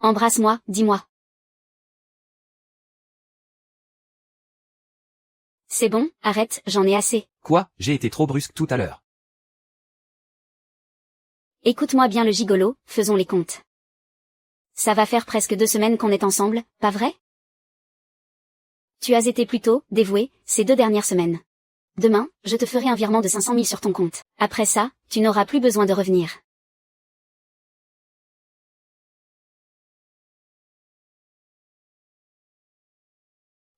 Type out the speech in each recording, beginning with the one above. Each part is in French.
Embrasse-moi, dis-moi. C'est bon, arrête, j'en ai assez. Quoi, j'ai été trop brusque tout à l'heure. Écoute-moi bien le gigolo, faisons les comptes. Ça va faire presque 2 semaines qu'on est ensemble, pas vrai? Tu as été plutôt dévoué ces 2 dernières semaines. Demain, je te ferai un virement de 500 000 sur ton compte. Après ça, tu n'auras plus besoin de revenir.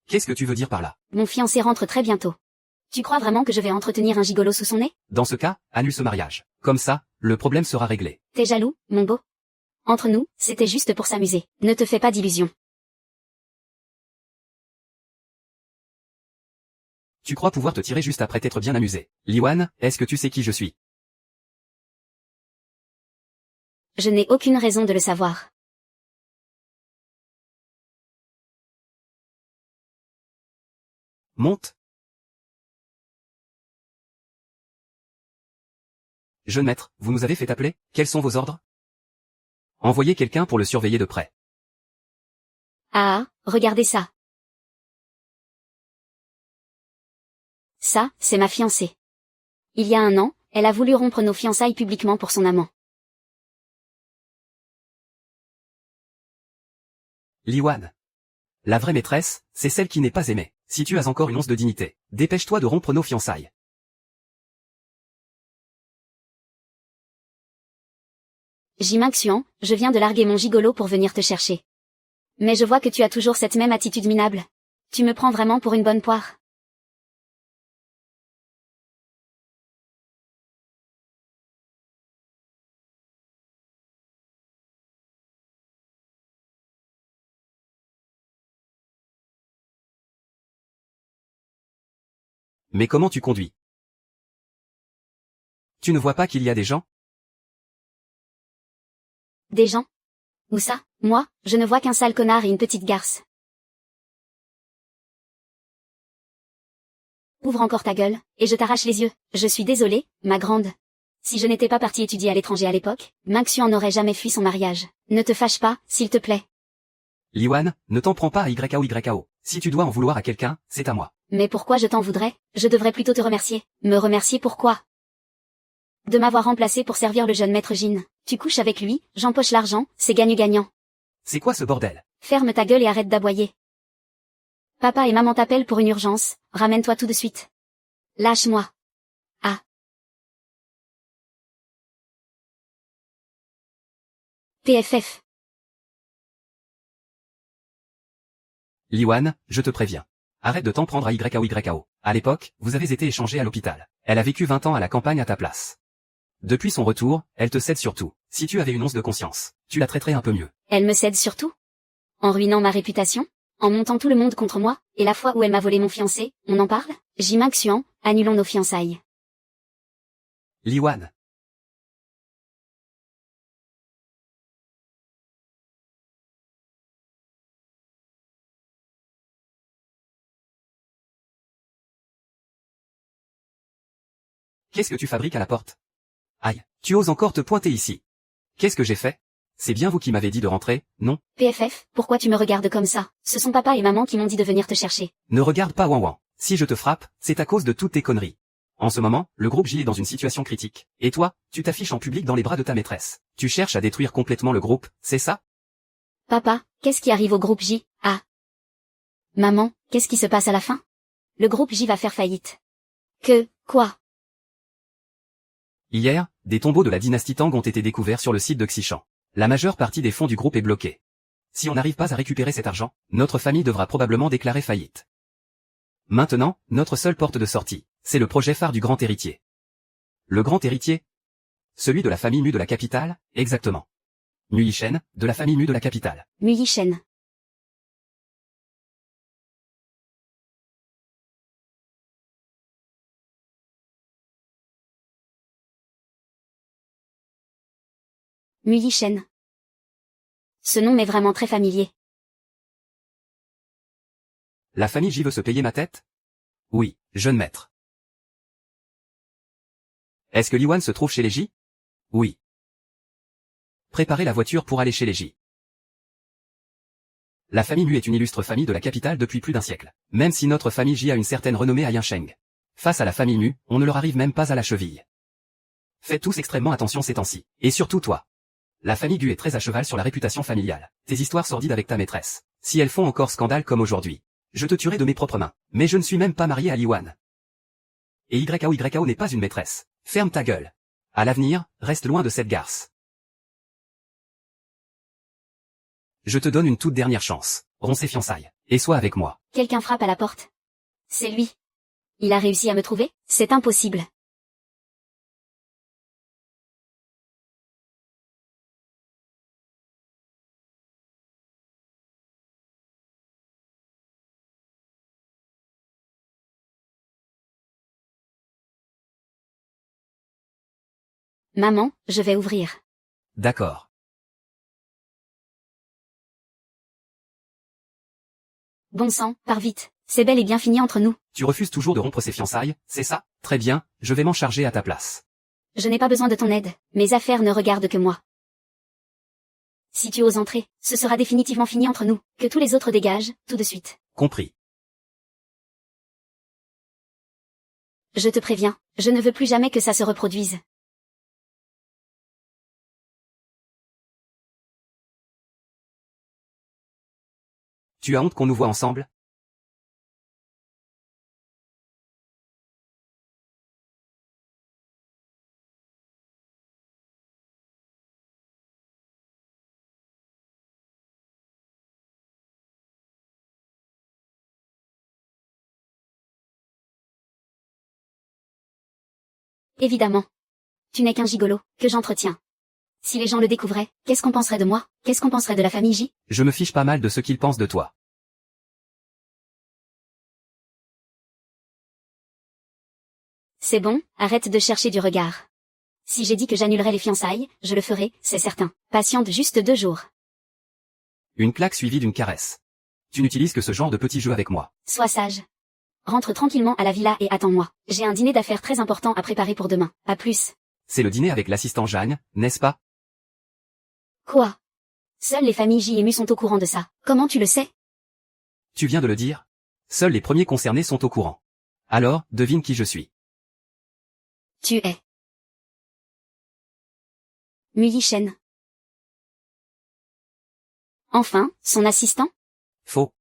Qu'est-ce que tu veux dire par là? Mon fiancé rentre très bientôt. Tu crois vraiment que je vais entretenir un gigolo sous son nez? Dans ce cas, annule ce mariage. Comme ça, le problème sera réglé. T'es jaloux, mon beau? Entre nous, c'était juste pour s'amuser. Ne te fais pas d'illusions. Tu crois pouvoir te tirer juste après t'être bien amusé. Liwan, est-ce que tu sais qui je suis? Je n'ai aucune raison de le savoir. Monte. Jeune maître, vous nous avez fait appeler? Quels sont vos ordres? Envoyez quelqu'un pour le surveiller de près. Ah, regardez ça. Ça, c'est ma fiancée. Il y a 1 an, elle a voulu rompre nos fiançailles publiquement pour son amant. Liwan. La vraie maîtresse, c'est celle qui n'est pas aimée. Si tu as encore une once de dignité, dépêche-toi de rompre nos fiançailles. Jim Xuan, je viens de larguer mon gigolo pour venir te chercher. Mais je vois que tu as toujours cette même attitude minable. Tu me prends vraiment pour une bonne poire. Mais comment tu conduis? Tu ne vois pas qu'il y a des gens? Des gens? Où ça? Moi, je ne vois qu'un sale connard et une petite garce. Ouvre encore ta gueule, et je t'arrache les yeux. Je suis désolée, ma grande. Si je n'étais pas partie étudier à l'étranger à l'époque, Xuan n'aurait jamais fui son mariage. Ne te fâche pas, s'il te plaît. Liwan, ne t'en prends pas à YKO. Si tu dois en vouloir à quelqu'un, c'est à moi. Mais pourquoi je t'en voudrais? Je devrais plutôt te remercier. Me remercier pourquoi? De m'avoir remplacé pour servir le jeune maître Jin. Tu couches avec lui, j'empoche l'argent, c'est gagne-gagnant. C'est quoi ce bordel? Ferme ta gueule et arrête d'aboyer. Papa et maman t'appellent pour une urgence, ramène-toi tout de suite. Lâche-moi. Ah. PFF. Liwan, je te préviens. Arrête de t'en prendre à YKO. À l'époque, vous avez été échangés à l'hôpital. Elle a vécu 20 ans à la campagne à ta place. Depuis son retour, elle te cède surtout. Si tu avais une once de conscience, tu la traiterais un peu mieux. Elle me cède surtout? En ruinant ma réputation? En montant tout le monde contre moi? Et la fois où elle m'a volé mon fiancé, on en parle? Jim Xuan, annulons nos fiançailles. Liwan. Qu'est-ce que tu fabriques à la porte? Aïe, tu oses encore te pointer ici. Qu'est-ce que j'ai fait? C'est bien vous qui m'avez dit de rentrer, non? PFF, pourquoi tu me regardes comme ça? Ce sont papa et maman qui m'ont dit de venir te chercher. Ne regarde pas Wan. Si je te frappe, c'est à cause de toutes tes conneries. En ce moment, le groupe J est dans une situation critique. Et toi, tu t'affiches en public dans les bras de ta maîtresse. Tu cherches à détruire complètement le groupe, c'est ça? Papa, qu'est-ce qui arrive au groupe J? Ah. Maman, qu'est-ce qui se passe à la fin? Le groupe J va faire faillite. Quoi? Hier, des tombeaux de la dynastie Tang ont été découverts sur le site de Xishan. La majeure partie des fonds du groupe est bloquée. Si on n'arrive pas à récupérer cet argent, notre famille devra probablement déclarer faillite. Maintenant, notre seule porte de sortie, c'est le projet phare du grand héritier. Le grand héritier? Celui de la famille Mu de la capitale, exactement. Mu Yishen, de la famille Mu de la capitale. Mu Yishen. Mu Yishen. Ce nom m'est vraiment très familier. La famille J veut se payer ma tête? Oui, jeune maître. Est-ce que Liwan se trouve chez les J? Oui. Préparez la voiture pour aller chez les J. La famille Mu est une illustre famille de la capitale depuis plus d'un siècle. Même si notre famille J a une certaine renommée à Yinsheng. Face à la famille Mu, on ne leur arrive même pas à la cheville. Faites tous extrêmement attention ces temps-ci. Et surtout toi. La famille Gu est très à cheval sur la réputation familiale. Tes histoires sordides avec ta maîtresse. Si elles font encore scandale comme aujourd'hui, je te tuerai de mes propres mains. Mais je ne suis même pas marié à Liwan. Et YAO n'est pas une maîtresse. Ferme ta gueule. À l'avenir, reste loin de cette garce. Je te donne une toute dernière chance. Romps ses fiançailles. Et sois avec moi. Quelqu'un frappe à la porte. C'est lui. Il a réussi à me trouver? C'est impossible. Maman, je vais ouvrir. D'accord. Bon sang, pars vite. C'est bel et bien fini entre nous. Tu refuses toujours de rompre ses fiançailles, c'est ça? Très bien, je vais m'en charger à ta place. Je n'ai pas besoin de ton aide. Mes affaires ne regardent que moi. Si tu oses entrer, ce sera définitivement fini entre nous. Que tous les autres dégagent, tout de suite. Compris. Je te préviens, je ne veux plus jamais que ça se reproduise. Tu as honte qu'on nous voit ensemble? Évidemment. Tu n'es qu'un gigolo, que j'entretiens. Si les gens le découvraient, qu'est-ce qu'on penserait de moi? Qu'est-ce qu'on penserait de la famille J? Je me fiche pas mal de ce qu'ils pensent de toi. C'est bon, arrête de chercher du regard. Si j'ai dit que j'annulerais les fiançailles, je le ferai, c'est certain. Patiente juste 2 jours. Une claque suivie d'une caresse. Tu n'utilises que ce genre de petits jeux avec moi. Sois sage. Rentre tranquillement à la villa et attends-moi. J'ai un dîner d'affaires très important à préparer pour demain. À plus. C'est le dîner avec l'assistant Jeanne, n'est-ce pas? Quoi? Seules les familles J et Mu sont au courant de ça. Comment tu le sais? Tu viens de le dire? Seuls les premiers concernés sont au courant. Alors, devine qui je suis. Tu es. Mu Yishen. Enfin, son assistant? Faux.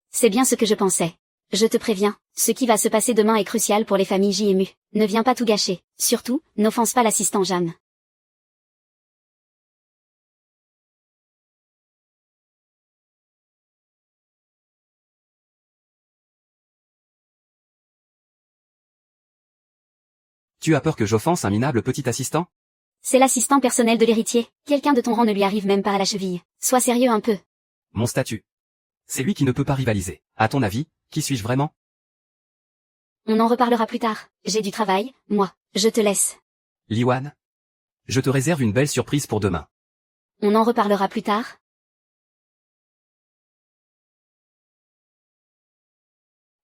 C'est bien ce que je pensais. Je te préviens, ce qui va se passer demain est crucial pour les familles J et Mu. Ne viens pas tout gâcher. Surtout, n'offense pas l'assistant Jeanne. Tu as peur que j'offense un minable petit assistant? C'est l'assistant personnel de l'héritier. Quelqu'un de ton rang ne lui arrive même pas à la cheville. Sois sérieux un peu. Mon statut. C'est lui qui ne peut pas rivaliser. À ton avis, qui suis-je vraiment? On en reparlera plus tard. J'ai du travail, moi. Je te laisse. Liwan? Je te réserve une belle surprise pour demain. On en reparlera plus tard.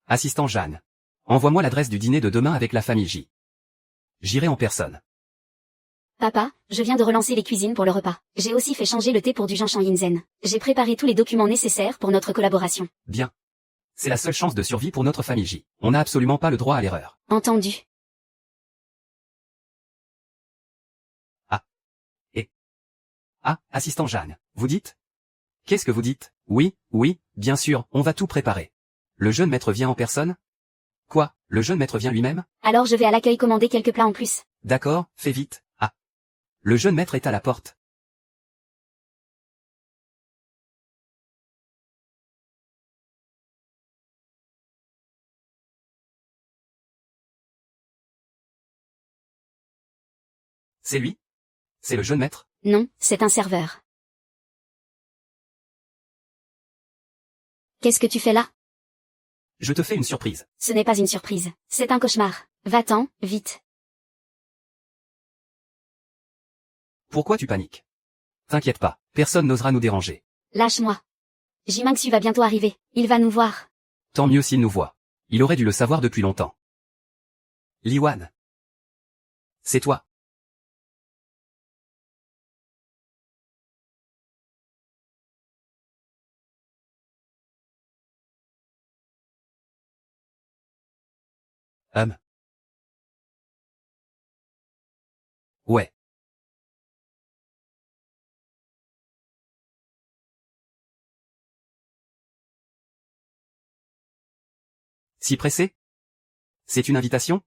Assistant Jeanne. Envoie-moi l'adresse du dîner de demain avec la famille J. J'irai en personne. Papa, je viens de relancer les cuisines pour le repas. J'ai aussi fait changer le thé pour du Jianshan Yinzen. J'ai préparé tous les documents nécessaires pour notre collaboration. Bien. C'est la seule chance de survie pour notre famille J. On n'a absolument pas le droit à l'erreur. Entendu. Ah, assistant Jeanne, vous dites? Qu'est-ce que vous dites? Oui, bien sûr, on va tout préparer. Le jeune maître vient en personne? Quoi, le jeune maître vient lui-même? Alors je vais à l'accueil commander quelques plats en plus. D'accord, fais vite. Ah. Le jeune maître est à la porte. C'est lui? C'est le jeune maître? Non, c'est un serveur. Qu'est-ce que tu fais là? Je te fais une surprise. Ce n'est pas une surprise. C'est un cauchemar. Va-t'en, vite. Pourquoi tu paniques? T'inquiète pas, personne n'osera nous déranger. Lâche-moi. Jimangsu va bientôt arriver. Il va nous voir. Tant mieux s'il nous voit. Il aurait dû le savoir depuis longtemps. Liwan. C'est toi. Ouais. Si pressé? C'est une invitation?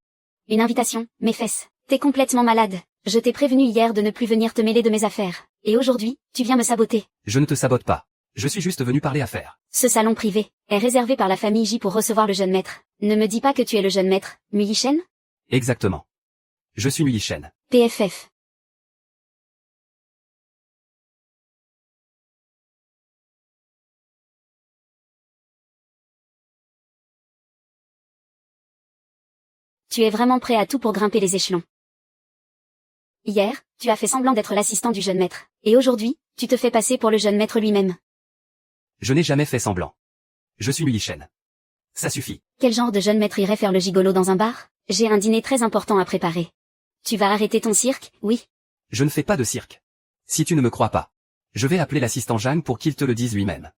Une invitation, mes fesses. T'es complètement malade. Je t'ai prévenu hier de ne plus venir te mêler de mes affaires. Et aujourd'hui, tu viens me saboter. Je ne te sabote pas. Je suis juste venu parler affaires. Ce salon privé est réservé par la famille J pour recevoir le jeune maître. Ne me dis pas que tu es le jeune maître, Mu Yishen? Exactement. Je suis Mu Yishen. PFF. Tu es vraiment prêt à tout pour grimper les échelons. Hier, tu as fait semblant d'être l'assistant du jeune maître. Et aujourd'hui, tu te fais passer pour le jeune maître lui-même. Je n'ai jamais fait semblant. Je suis Mu Yishen. Ça suffit. Quel genre de jeune maître irait faire le gigolo dans un bar? J'ai un dîner très important à préparer. Tu vas arrêter ton cirque, oui? Je ne fais pas de cirque. Si tu ne me crois pas, je vais appeler l'assistant Zhang pour qu'il te le dise lui-même.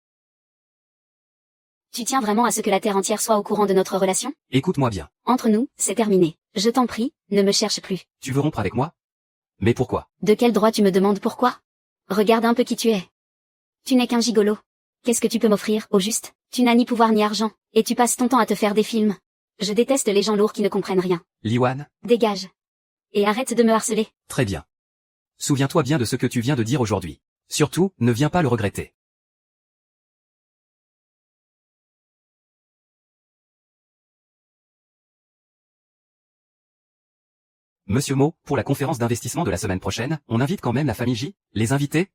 Tu tiens vraiment à ce que la terre entière soit au courant de notre relation? Écoute-moi bien. Entre nous, c'est terminé. Je t'en prie, ne me cherche plus. Tu veux rompre avec moi? Mais pourquoi? De quel droit tu me demandes pourquoi? Regarde un peu qui tu es. Tu n'es qu'un gigolo. Qu'est-ce que tu peux m'offrir, au juste? Tu n'as ni pouvoir ni argent, et tu passes ton temps à te faire des films. Je déteste les gens lourds qui ne comprennent rien. Li Wan? Dégage. Et arrête de me harceler. Très bien. Souviens-toi bien de ce que tu viens de dire aujourd'hui. Surtout, ne viens pas le regretter. Monsieur Mo, pour la conférence d'investissement de la semaine prochaine, on invite quand même la famille J, les invités?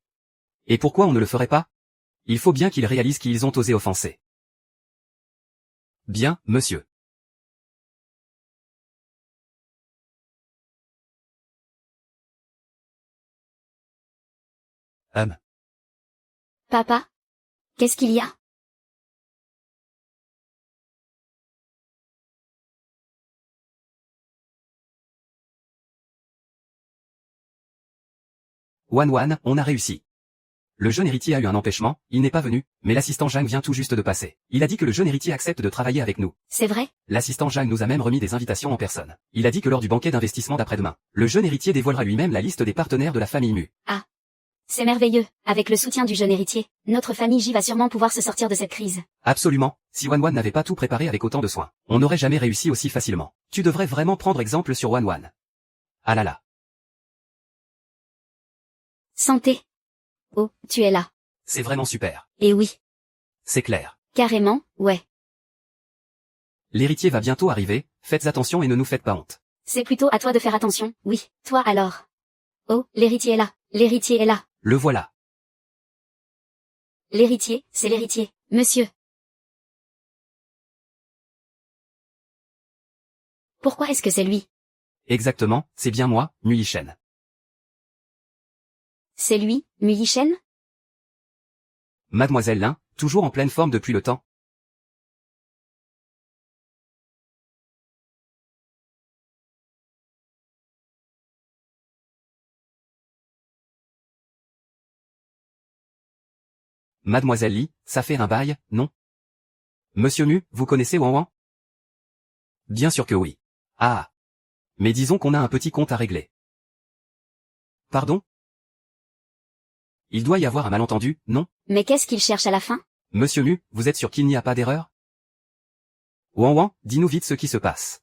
Et pourquoi on ne le ferait pas? Il faut bien qu'ils réalisent qu'ils ont osé offenser. Bien, monsieur. Papa? Qu'est-ce qu'il y a? Wan, on a réussi. Le jeune héritier a eu un empêchement, il n'est pas venu, mais l'assistant Zhang vient tout juste de passer. Il a dit que le jeune héritier accepte de travailler avec nous. C'est vrai? L'assistant Zhang nous a même remis des invitations en personne. Il a dit que lors du banquet d'investissement d'après-demain, le jeune héritier dévoilera lui-même la liste des partenaires de la famille Mu. Ah. C'est merveilleux. Avec le soutien du jeune héritier, notre famille J va sûrement pouvoir se sortir de cette crise. Absolument. Si Wan n'avait pas tout préparé avec autant de soin, on n'aurait jamais réussi aussi facilement. Tu devrais vraiment prendre exemple sur Wan. Ah là là. Santé. Oh, tu es là. C'est vraiment super. Et oui. C'est clair. Carrément, ouais. L'héritier va bientôt arriver, faites attention et ne nous faites pas honte. C'est plutôt à toi de faire attention, oui. Toi alors. Oh, l'héritier est là. L'héritier est là. Le voilà. L'héritier, c'est l'héritier. Monsieur. Pourquoi est-ce que c'est lui? Exactement, c'est bien moi, Mu Yishen. C'est lui, Mu Yishen? Mademoiselle Lin, toujours en pleine forme depuis le temps. Mademoiselle Li, ça fait un bail, non? Monsieur Mu, vous connaissez Wan? Bien sûr que oui. Ah. Mais disons qu'on a un petit compte à régler. Pardon? Il doit y avoir un malentendu, non? Mais qu'est-ce qu'il cherche à la fin? Monsieur Mu, vous êtes sûr qu'il n'y a pas d'erreur? Wan, dis-nous vite ce qui se passe.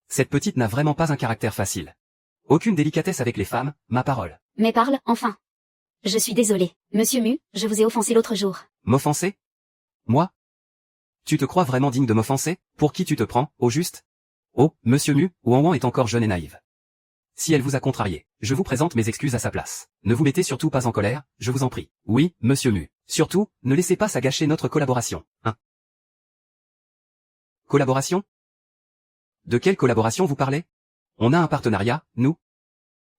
Cette petite n'a vraiment pas un caractère facile. Aucune délicatesse avec les femmes, ma parole. Mais parle, enfin. Je suis désolée. Monsieur Mu, je vous ai offensé l'autre jour. M'offenser? Moi? Tu te crois vraiment digne de m'offenser? Pour qui tu te prends, au juste? Oh, Monsieur Mu, Wan est encore jeune et naïve. Si elle vous a contrarié, je vous présente mes excuses à sa place. Ne vous mettez surtout pas en colère, je vous en prie. Oui, Monsieur Mu. Surtout, ne laissez pas ça gâcher notre collaboration, hein? Collaboration? De quelle collaboration vous parlez? On a un partenariat, nous?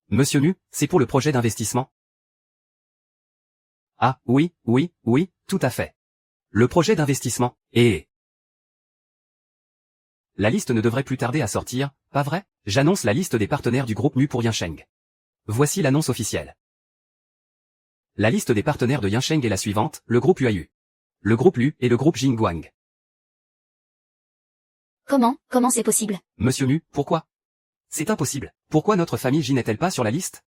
Monsieur Mu, c'est pour le projet d'investissement. Ah, oui, tout à fait. Le projet d'investissement, et... La liste ne devrait plus tarder à sortir, pas vrai? J'annonce la liste des partenaires du groupe Mu pour Yansheng. Voici l'annonce officielle. La liste des partenaires de Yansheng est la suivante, le groupe UAU, le groupe Lu et le groupe Jingguang. Comment c'est possible? Monsieur Mu, pourquoi? C'est impossible. Pourquoi notre famille J n'est-elle pas sur la liste?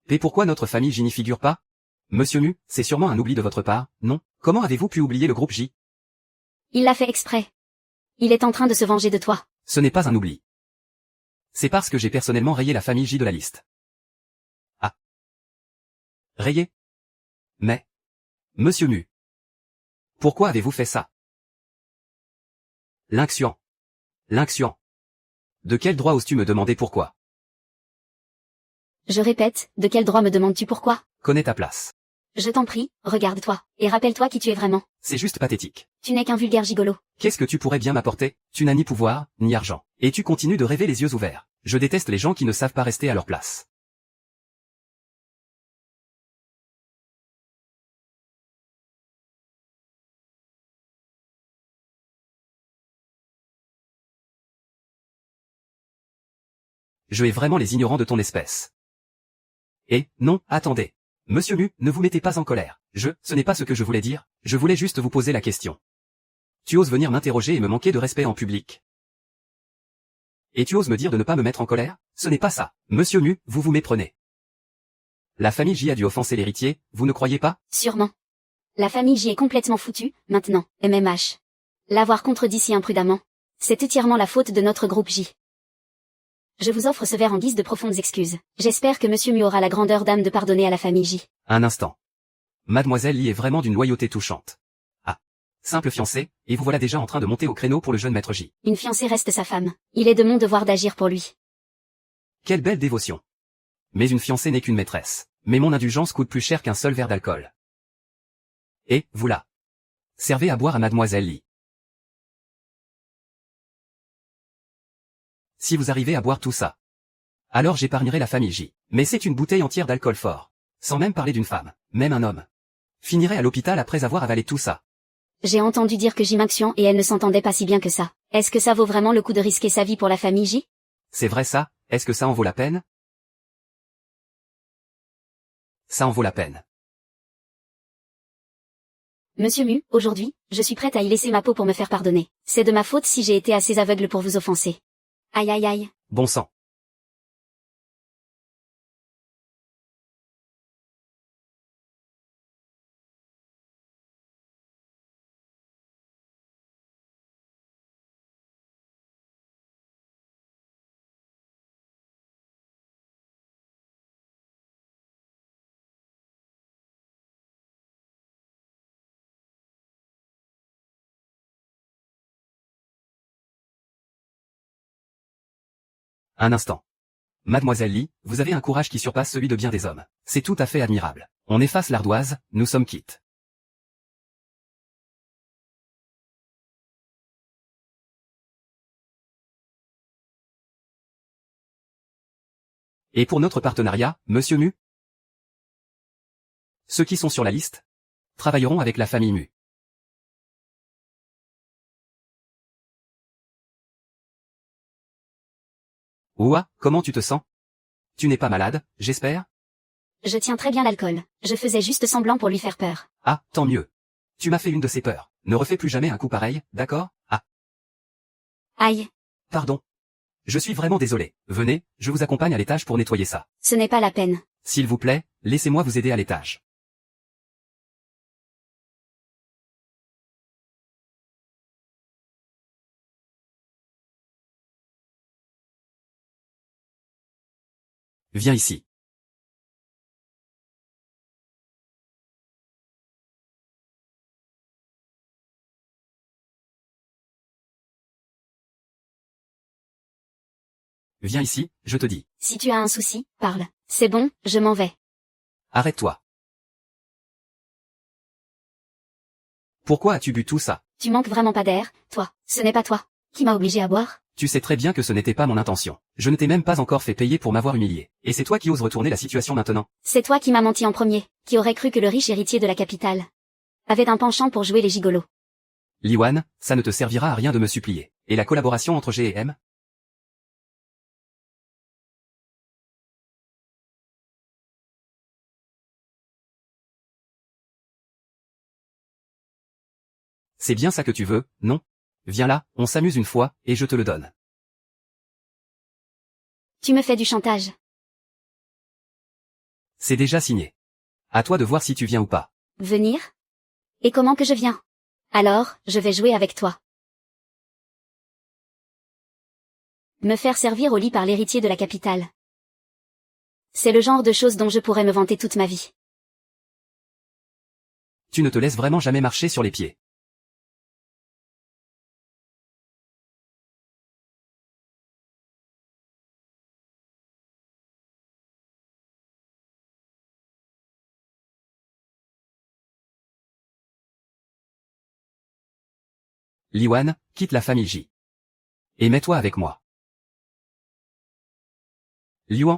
Et pourquoi notre famille J n'y figure pas? Monsieur Mu, c'est sûrement un oubli de votre part, non? Comment avez-vous pu oublier le groupe J? Il l'a fait exprès. Il est en train de se venger de toi. Ce n'est pas un oubli. C'est parce que j'ai personnellement rayé la famille J de la liste. Ah. Rayé? Mais... Monsieur Mu. Pourquoi avez-vous fait ça? Lynxian. Lynxian. De quel droit oses-tu me demander pourquoi? Je répète, de quel droit me demandes-tu pourquoi? Connais ta place. Je t'en prie, regarde-toi, et rappelle-toi qui tu es vraiment. C'est juste pathétique. Tu n'es qu'un vulgaire gigolo. Qu'est-ce que tu pourrais bien m'apporter? Tu n'as ni pouvoir, ni argent. Et tu continues de rêver les yeux ouverts. Je déteste les gens qui ne savent pas rester à leur place. Je hais vraiment les ignorants de ton espèce. Et, non, attendez. Monsieur Mu, ne vous mettez pas en colère. Ce n'est pas ce que je voulais dire, je voulais juste vous poser la question. Tu oses venir m'interroger et me manquer de respect en public. Et tu oses me dire de ne pas me mettre en colère? Ce n'est pas ça. Monsieur Mu, vous vous méprenez. La famille J a dû offenser l'héritier, vous ne croyez pas? Sûrement. La famille J est complètement foutue, maintenant, MMH. L'avoir contredit si imprudemment. C'est entièrement la faute de notre groupe J. Je vous offre ce verre en guise de profondes excuses. J'espère que Monsieur Mu aura la grandeur d'âme de pardonner à la famille J. Un instant. Mademoiselle Lee est vraiment d'une loyauté touchante. Ah. Simple fiancée, et vous voilà déjà en train de monter au créneau pour le jeune maître J. Une fiancée reste sa femme. Il est de mon devoir d'agir pour lui. Quelle belle dévotion. Mais une fiancée n'est qu'une maîtresse. Mais mon indulgence coûte plus cher qu'un seul verre d'alcool. Et, vous là. Servez à boire à Mademoiselle Lee. Si vous arrivez à boire tout ça, alors j'épargnerai la famille J. Mais c'est une bouteille entière d'alcool fort. Sans même parler d'une femme, même un homme. Finirait à l'hôpital après avoir avalé tout ça. J'ai entendu dire que J Maxion et elle ne s'entendaient pas si bien que ça. Est-ce que ça vaut vraiment le coup de risquer sa vie pour la famille J? C'est vrai ça, est-ce que ça en vaut la peine? Ça en vaut la peine. Monsieur Mu, aujourd'hui, je suis prête à y laisser ma peau pour me faire pardonner. C'est de ma faute si j'ai été assez aveugle pour vous offenser. Aïe aïe aïe. Bon sang. Un instant. Mademoiselle Lee, vous avez un courage qui surpasse celui de bien des hommes. C'est tout à fait admirable. On efface l'ardoise, nous sommes quittes. Et pour notre partenariat, Monsieur Mu? Ceux qui sont sur la liste travailleront avec la famille Mu. Ouah, comment tu te sens? Tu n'es pas malade, j'espère? Je tiens très bien l'alcool. Je faisais juste semblant pour lui faire peur. Ah, tant mieux. Tu m'as fait une de ces peurs. Ne refais plus jamais un coup pareil, d'accord? Ah. Aïe. Pardon. Je suis vraiment désolé. Venez, je vous accompagne à l'étage pour nettoyer ça. Ce n'est pas la peine. S'il vous plaît, laissez-moi vous aider à l'étage. Viens ici. Viens ici, je te dis. Si tu as un souci, parle. C'est bon, je m'en vais. Arrête-toi. Pourquoi as-tu bu tout ça? Tu manques vraiment pas d'air, toi. Ce n'est pas toi. Qui m'a obligé à boire? Tu sais très bien que ce n'était pas mon intention. Je ne t'ai même pas encore fait payer pour m'avoir humilié. Et c'est toi qui oses retourner la situation maintenant. C'est toi qui m'as menti en premier, qui aurait cru que le riche héritier de la capitale avait un penchant pour jouer les gigolos. Liwan, ça ne te servira à rien de me supplier. Et la collaboration entre G et M? C'est bien ça que tu veux, non? Viens là, on s'amuse une fois, et je te le donne. Tu me fais du chantage. C'est déjà signé. À toi de voir si tu viens ou pas. Venir? Et comment que je viens? Alors, je vais jouer avec toi. Me faire servir au lit par l'héritier de la capitale. C'est le genre de choses dont je pourrais me vanter toute ma vie. Tu ne te laisses vraiment jamais marcher sur les pieds. Liwan, quitte la famille J. Et mets-toi avec moi. Liwan.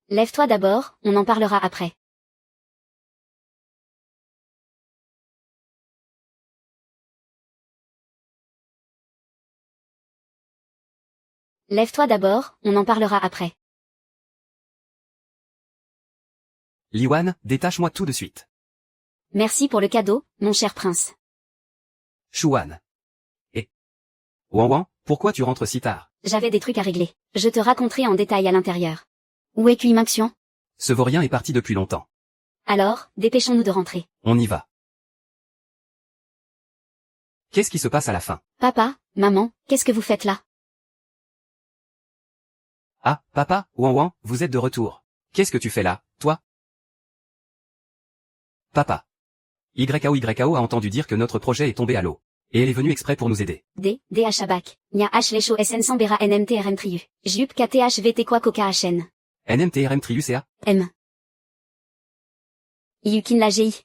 Lève-toi d'abord, on en parlera après. Lève-toi d'abord, on en parlera après. Liwan, détache-moi tout de suite. Merci pour le cadeau, mon cher prince. Shuan. Et Wan, pourquoi tu rentres si tard? J'avais des trucs à régler. Je te raconterai en détail à l'intérieur. Où est Kuimaxion? Ce vaurien est parti depuis longtemps. Alors, dépêchons-nous de rentrer. On y va. Qu'est-ce qui se passe à la fin? Papa, maman, qu'est-ce que vous faites là? Ah, papa, Wan, vous êtes de retour. Qu'est-ce que tu fais là, toi? Papa. YKO a entendu dire que notre projet est tombé à l'eau. Et elle est venue exprès pour nous aider. D H Abak, Nya H Lesho SN Sambera NMTRM Triu, Jup KTH VT Kwa Koka HN. NMTRM Trius et A? M. Yukin la GI.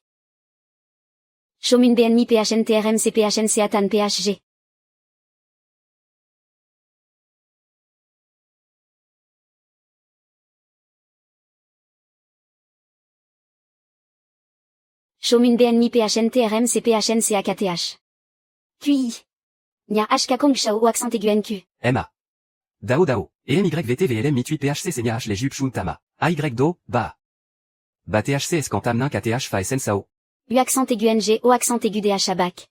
Shomun BNMI PHNTRM CPHNC Atan PHG. Shomun BNMI PHNTRM CPHNC AKTH. QI. Nya HK Kong Shao accent aigu NQ. MA. Dao. Et MYVTVLM mitui PHC Senya H les jupes Shuntama. AY Do, Ba. Ba THC Escantam Nin KTH Fa SN Sao. U accent aigu NG O accent aigu DH Abak.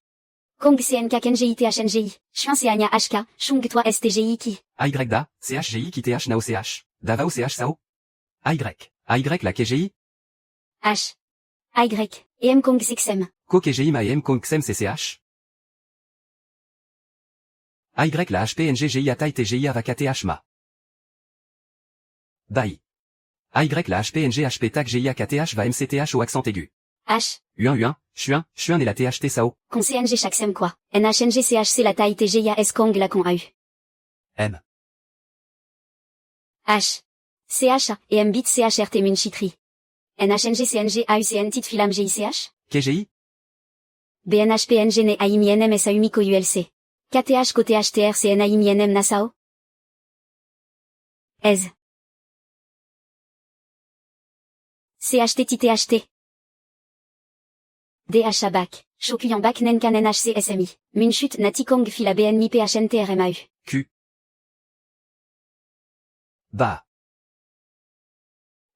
Kong CNK KNGI THNGI. Chuan Nya HK, Shung Toi STGI Ki. AY Da, CHGI qui TH Nao CH. Davao CH Sao. AY. AY la KGI. H. Y. Et M Kong 6M. Ko KGI Ma M Kong Xem CCH. AY la HPNGGI Atai TGI Ava KTH Ma. Bai. AY la HPNG HP TAC GI AKTH va MCTH au accent aigu. H. Chuan et la THT Sao. Con CNG chaque sem quoi. NHNG CHC la taille TGIA S Kong la con AU. M. H. CH et M bit CHRT Mun Chitri. NHNG CNG AUCN tit filam GICH. KGI. BNH PNG ne AIMI NM SA UMICO ULC. KTH côté HTR CN AIMI NM Nassau. Ez. CHT TTHT. DH Abak, Shokuyan Bak Nenkan NHC SMI, Munchut Nati Kong Fila BNMI PHNT RMAU. Q. Ba.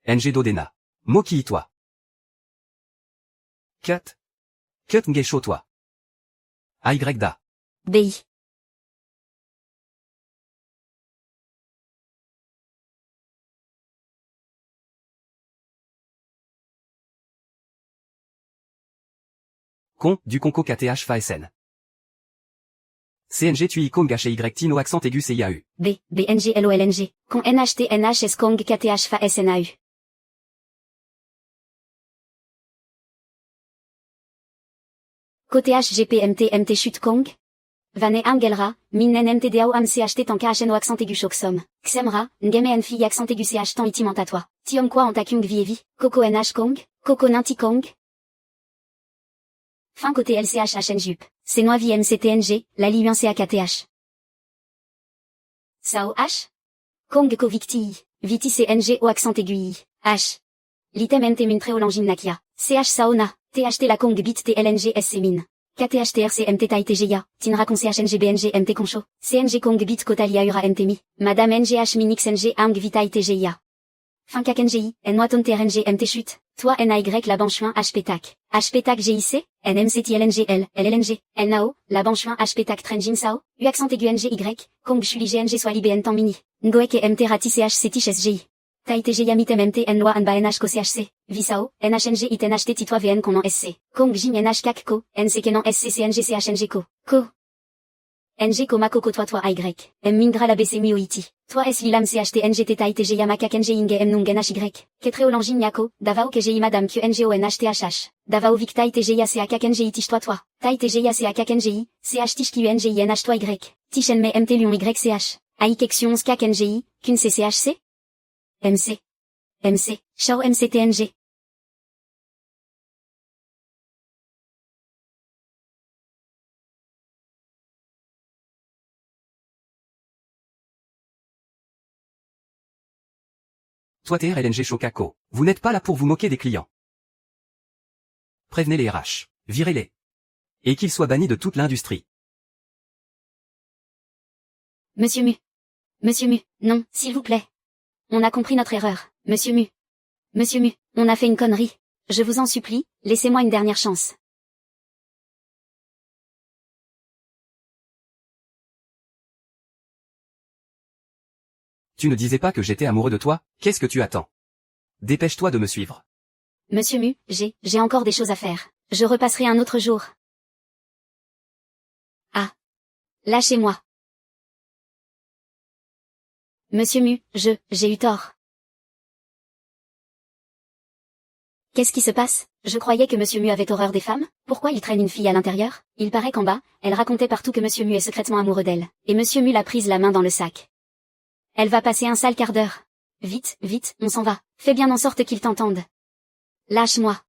NG Dodena. Moki toi. Cut Ngesho toi. AY Da. BI. Con, du Conco KTH Fa SN. CNG Tui Kong HY Tino accent aigu CIAU. B, BNG LOLNG, Con NHT NHS Kong KTH Fa SNAU. Côté HGP MT Chute Kong. Vané Angelra, Min NMTDAO AMCHT Tanka HNO accent aigu Choksom. Xemra, Ngeme Enfi accent aigu CH Tan Itimantatois. Tiom Kwa Antakung Vievi, Coco NH Kong, Coco Ninti Kong. Fin côté LCH HNJUP. C'est Noavi MCTNG, la Liuan CAKTH. Sao H. Kong Ko Victi. Viti CNG au accent aigu H. L'item MT Muntreo Langine Nakia. CH Saona. THT la Kong Bit TLNG SC Min. KTHTRC MT Tai TGIA. Tinra Con CHNG BNG MT Concho. CNG Kong Bit Kotalia Ura MT Mi. Madame NGH Minix NG Ang Vitai TGIA. Fin KNGI, N Waton TRNG MT chute. Toi NAY la banchuin HP tac. HP tac GIC, NMC TLNGL, LLNG, NAO, la banchuin HP tac Trenjin Sao, U accent aigu NGY, Kong Chuli GNG Swali BN Tambini. Ngoek et MT Rati CH Tish SGI. Tai TG Yamit MMT N Loi Anba NH Ko CHC, Visao, NHNG IT NHT Titoi VN Konan SC. Kong Jing NH Kak Ko, NC Kenan SC CNG CHNG Ko. Ko. NG Koma Koko Toi AY. M Mindra la BC Mio Iti. Toi S Lilam CHT NGT Tai TG Yamaka NG Inge M Nung NHY. Ketreo Langin Yako, Davao KGI Madame QNGO NHTHH. Davao Vic Tai TG Yasea KNGI Tish Toi. Tai TG Yasea KNGI, CH Tish QNGI NH Toi Y. Tish NME MT Lyon YCH. AIK Exion KNGI, Kun CCHC. MC. MC. Shao MCTNG. Toi TRLNG Shokako, vous n'êtes pas là pour vous moquer des clients. Prévenez les RH. Virez-les. Et qu'ils soient bannis de toute l'industrie. Monsieur Mu. Monsieur Mu, non, s'il vous plaît. On a compris notre erreur, Monsieur Mu. Monsieur Mu, on a fait une connerie. Je vous en supplie, laissez-moi une dernière chance. Tu ne disais pas que j'étais amoureux de toi, qu'est-ce que tu attends? Dépêche-toi de me suivre. Monsieur Mu, j'ai encore des choses à faire. Je repasserai un autre jour. Ah. Lâchez-moi. Monsieur Mu, j'ai eu tort. Qu'est-ce qui se passe? Je croyais que Monsieur Mu avait horreur des femmes. Pourquoi il traîne une fille à l'intérieur? Il paraît qu'en bas, elle racontait partout que Monsieur Mu est secrètement amoureux d'elle. Et Monsieur Mu l'a prise la main dans le sac. Elle va passer un sale quart d'heure. Vite, vite, on s'en va. Fais bien en sorte qu'ils t'entendent. Lâche-moi.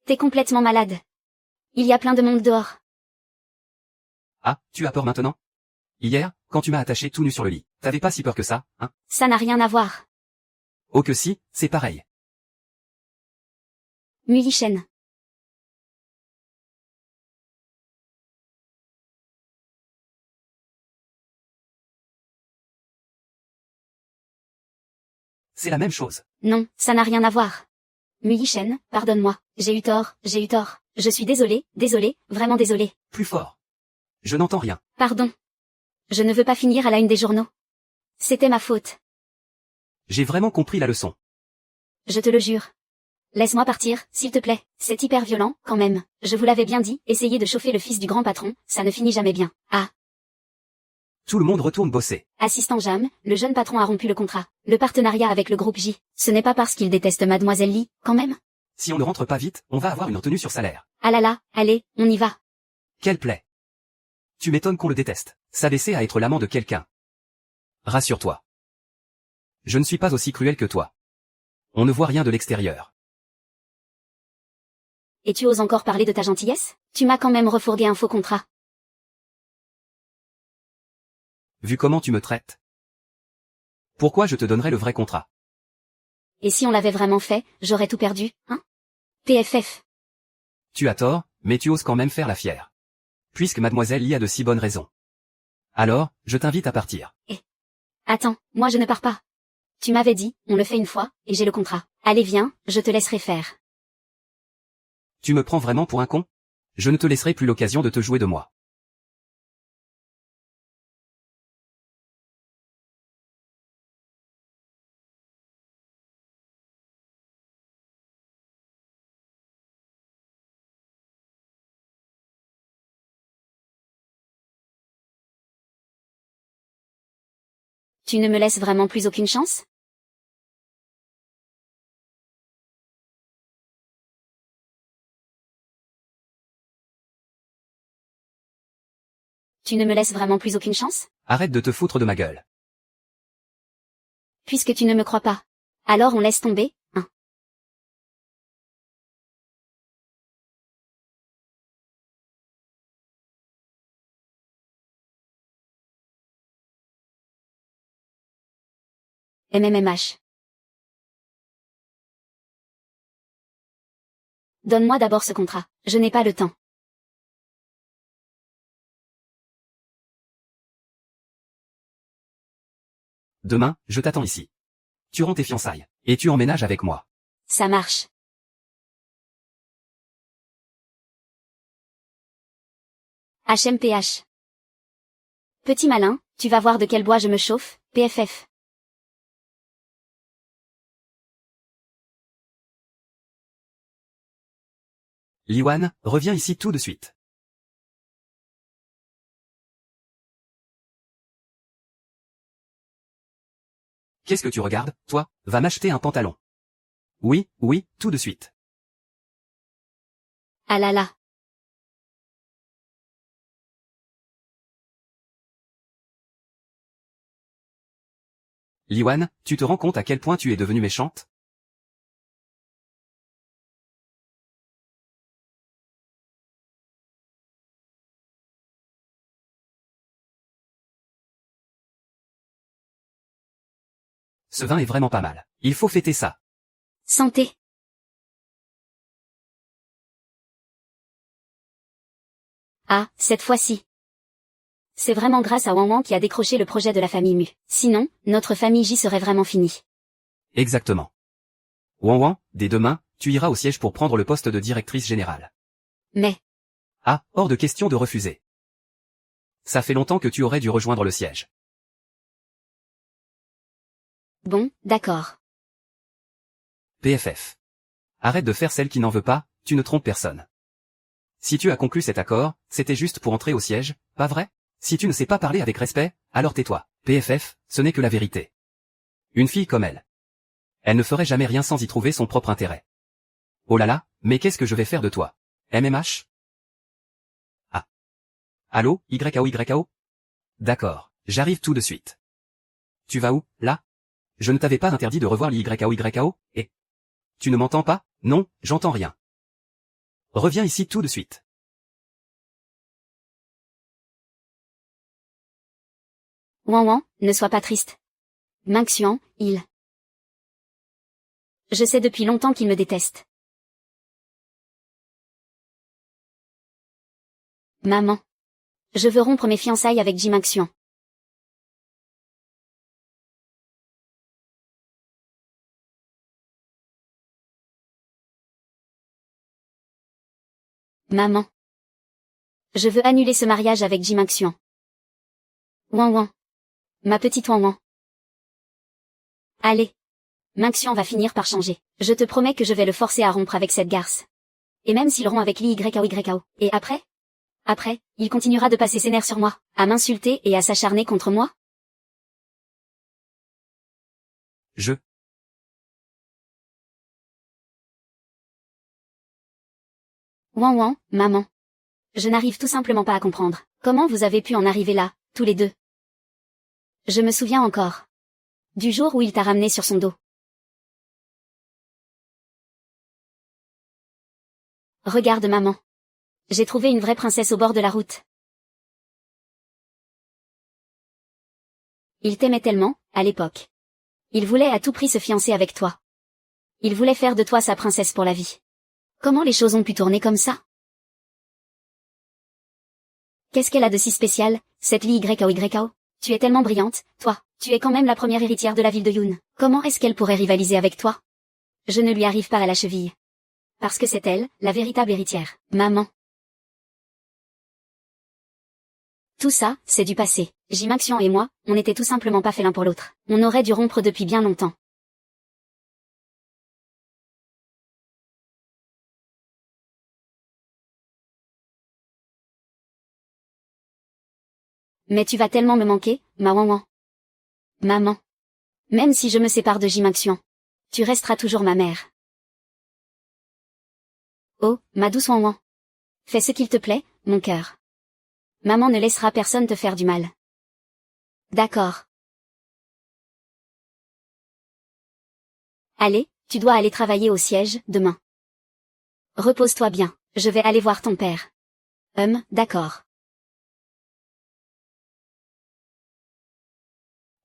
T'es complètement malade. Il y a plein de monde dehors. Ah, tu as peur maintenant? Hier, quand tu m'as attaché tout nu sur le lit, t'avais pas si peur que ça, hein? Ça n'a rien à voir. Oh que si, c'est pareil. Mulichen. C'est la même chose. Non, ça n'a rien à voir. Mulichen, pardonne-moi. J'ai eu tort, j'ai eu tort. Je suis désolée, vraiment désolée. Plus fort. Je n'entends rien. Pardon. Je ne veux pas finir à la une des journaux. C'était ma faute. J'ai vraiment compris la leçon. Je te le jure. Laisse-moi partir, s'il te plaît. C'est hyper violent, quand même. Je vous l'avais bien dit, essayez de chauffer le fils du grand patron, ça ne finit jamais bien. Ah. Tout le monde retourne bosser. Assistant Jam, le jeune patron a rompu le contrat. Le partenariat avec le groupe J. Ce n'est pas parce qu'il déteste Mademoiselle Lee, quand même. Si on ne rentre pas vite, on va avoir une retenue sur salaire. Ah là là, allez, on y va. Quelle plaie. Tu m'étonnes qu'on le déteste. S'abaisser à être l'amant de quelqu'un. Rassure-toi. Je ne suis pas aussi cruel que toi. On ne voit rien de l'extérieur. Et tu oses encore parler de ta gentillesse? Tu m'as quand même refourgué un faux contrat. Vu comment tu me traites. Pourquoi je te donnerais le vrai contrat? Et si on l'avait vraiment fait, j'aurais tout perdu, hein? PFF. Tu as tort, mais tu oses quand même faire la fière. Puisque mademoiselle y a de si bonnes raisons. Alors, je t'invite à partir. Attends, moi je ne pars pas. Tu m'avais dit, on le fait une fois, et j'ai le contrat. Allez viens, je te laisserai faire. Tu me prends vraiment pour un con? Je ne te laisserai plus l'occasion de te jouer de moi. Tu ne me laisses vraiment plus aucune chance? Tu ne me laisses vraiment plus aucune chance? Arrête de te foutre de ma gueule. Puisque tu ne me crois pas. Alors on laisse tomber, hein. MMMH. Donne-moi d'abord ce contrat. Je n'ai pas le temps. Demain, je t'attends ici. Tu rends tes fiançailles. Et tu emménages avec moi. Ça marche. HMPH. Petit malin, tu vas voir de quel bois je me chauffe, PFF. Liwan, reviens ici tout de suite. Qu'est-ce que tu regardes, toi? Va m'acheter un pantalon. Oui, oui, tout de suite. Ah là là. Liwan, tu te rends compte à quel point tu es devenue méchante? Ce vin est vraiment pas mal. Il faut fêter ça. Santé. Ah, cette fois-ci. C'est vraiment grâce à Wanwan qui a décroché le projet de la famille Mu. Sinon, notre famille J serait vraiment finie. Exactement. Wanwan, dès demain, tu iras au siège pour prendre le poste de directrice générale. Mais, Ah, hors de question de refuser. Ça fait longtemps que tu aurais dû rejoindre le siège. bon, d'accord. PFF. Arrête de faire celle qui n'en veut pas, tu ne trompes personne. Si tu as conclu cet accord, c'était juste pour entrer au siège, pas vrai? Si tu ne sais pas parler avec respect, alors tais-toi. PFF, ce n'est que la vérité. Une fille comme elle. Elle ne ferait jamais rien sans y trouver son propre intérêt. Oh là là, mais qu'est-ce que je vais faire de toi? MMH? Ah. Allô, YAO? D'accord, j'arrive tout de suite. Tu vas où, là? Je ne t'avais pas interdit de revoir l'YAO? Et? Tu ne m'entends pas? Non, j'entends rien. Reviens ici tout de suite. Wanwan, ne sois pas triste. Minxian, il. Je sais depuis longtemps qu'il me déteste. Maman. Je veux rompre mes fiançailles avec Jim Action. Maman. Je veux annuler ce mariage avec Jim Action. Wanwan. Ma petite Wanwan. Allez. Minxian va finir par changer. Je te promets que je vais le forcer à rompre avec cette garce. Et même s'il rompt avec l'YAO. Et après? Après, il continuera de passer ses nerfs sur moi, à m'insulter et à s'acharner contre moi? Wanwan, maman. Je n'arrive tout simplement pas à comprendre. Comment vous avez pu en arriver là, tous les deux? Je me souviens encore. Du jour où il t'a ramené sur son dos. Regarde maman. J'ai trouvé une vraie princesse au bord de la route. Il t'aimait tellement, à l'époque. Il voulait à tout prix se fiancer avec toi. Il voulait faire de toi sa princesse pour la vie. Comment les choses ont pu tourner comme ça? Qu'est-ce qu'elle a de si spécial, cette YAO? Tu es tellement brillante, toi, tu es quand même la première héritière de la ville de Yoon. Comment est-ce qu'elle pourrait rivaliser avec toi? Je ne lui arrive pas à la cheville. Parce que c'est elle, la véritable héritière. Maman. Tout ça, c'est du passé. Jim Action et moi, on n'était tout simplement pas fait l'un pour l'autre. On aurait dû rompre depuis bien longtemps. Mais tu vas tellement me manquer, ma Wanwan. Maman. Même si je me sépare de Jim Action, tu resteras toujours ma mère. Oh, ma douce Wanwan. Fais ce qu'il te plaît, mon cœur. Maman ne laissera personne te faire du mal. D'accord. Allez, tu dois aller travailler au siège, demain. Repose-toi bien, je vais aller voir ton père. D'accord.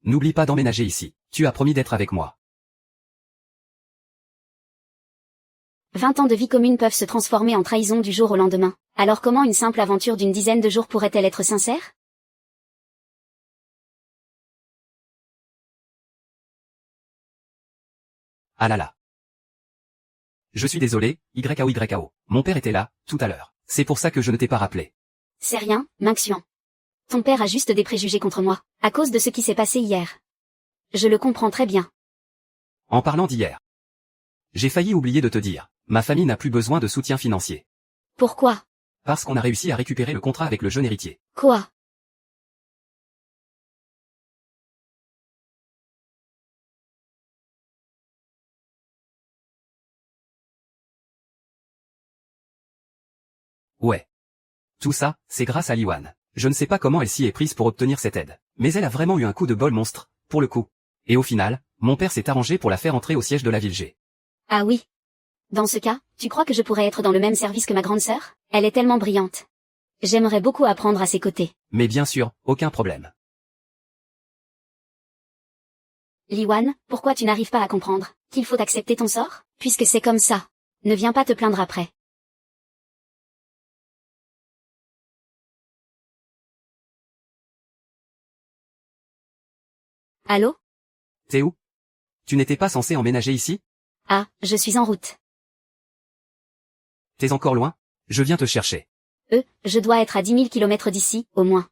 N'oublie pas d'emménager ici. Tu as promis d'être avec moi. 20 ans de vie commune peuvent se transformer en trahison du jour au lendemain. Alors comment une simple aventure d'une dizaine de jours pourrait-elle être sincère? Ah là là. Je suis désolé, YAO. Mon père était là, tout à l'heure. C'est pour ça que je ne t'ai pas rappelé. C'est rien, Minxian. Ton père a juste des préjugés contre moi, à cause de ce qui s'est passé hier. Je le comprends très bien. En parlant d'hier. J'ai failli oublier de te dire, ma famille n'a plus besoin de soutien financier. Pourquoi? Parce qu'on a réussi à récupérer le contrat avec le jeune héritier. Quoi? Ouais. Tout ça, c'est grâce à Liwan. Je ne sais pas comment elle s'y est prise pour obtenir cette aide. Mais elle a vraiment eu un coup de bol monstre, pour le coup. Et au final, mon père s'est arrangé pour la faire entrer au siège de la ville G. Ah oui. Dans ce cas, tu crois que je pourrais être dans le même service que ma grande sœur? Elle est tellement brillante. J'aimerais beaucoup apprendre à ses côtés. Mais bien sûr, aucun problème. Liwan, pourquoi tu n'arrives pas à comprendre qu'il faut accepter ton sort? Puisque c'est comme ça. Ne viens pas te plaindre après. Allô? T'es où? Tu n'étais pas censé emménager ici? Ah, je suis en route. T'es encore loin? Je viens te chercher. Je dois être à 10 000 kilomètres d'ici, au moins.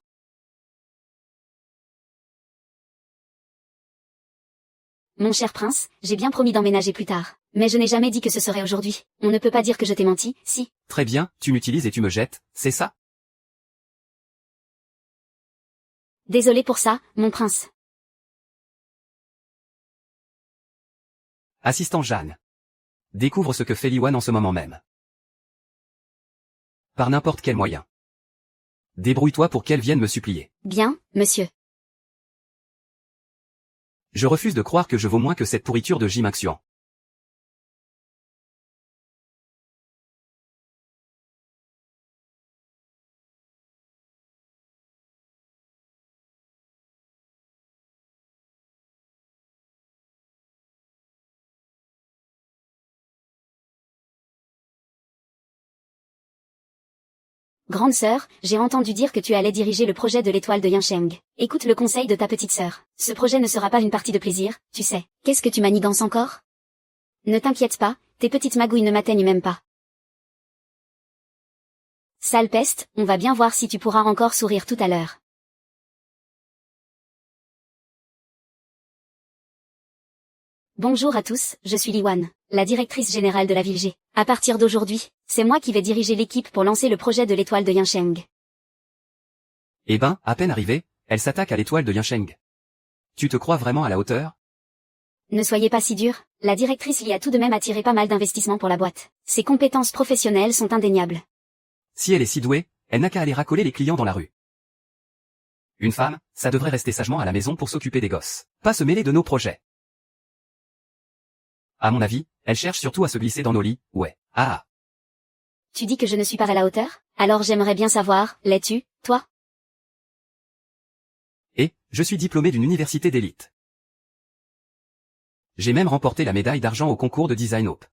Mon cher prince, j'ai bien promis d'emménager plus tard. Mais je n'ai jamais dit que ce serait aujourd'hui. On ne peut pas dire que je t'ai menti, si. Très bien, tu m'utilises et tu me jettes, c'est ça? Désolé pour ça, mon prince. Assistant Jeanne. Découvre ce que fait Liwan en ce moment même. Par n'importe quel moyen. Débrouille-toi pour qu'elle vienne me supplier. Bien, monsieur. Je refuse de croire que je vaux moins que cette pourriture de Jimaxian. Grande sœur, j'ai entendu dire que tu allais diriger le projet de l'étoile de Yinsheng. Écoute le conseil de ta petite sœur. Ce projet ne sera pas une partie de plaisir, tu sais. Qu'est-ce que tu manigances encore? Ne t'inquiète pas, tes petites magouilles ne m'atteignent même pas. Sale peste, on va bien voir si tu pourras encore sourire tout à l'heure. Bonjour à tous, je suis Liwan, la directrice générale de la ville G. À partir d'aujourd'hui, c'est moi qui vais diriger l'équipe pour lancer le projet de l'étoile de Yinsheng. Eh ben, à peine arrivée, elle s'attaque à l'étoile de Yinsheng. Tu te crois vraiment à la hauteur? Ne soyez pas si dur, la directrice y a tout de même attiré pas mal d'investissements pour la boîte. Ses compétences professionnelles sont indéniables. Si elle est si douée, elle n'a qu'à aller racoler les clients dans la rue. Une femme, ça devrait rester sagement à la maison pour s'occuper des gosses. Pas se mêler de nos projets. À mon avis, elle cherche surtout à se glisser dans nos lits, ouais. Ah. Tu dis que je ne suis pas à la hauteur? Alors j'aimerais bien savoir, l'es-tu, toi? Et, je suis diplômé d'une université d'élite. J'ai même remporté la médaille d'argent au concours de Design Hope.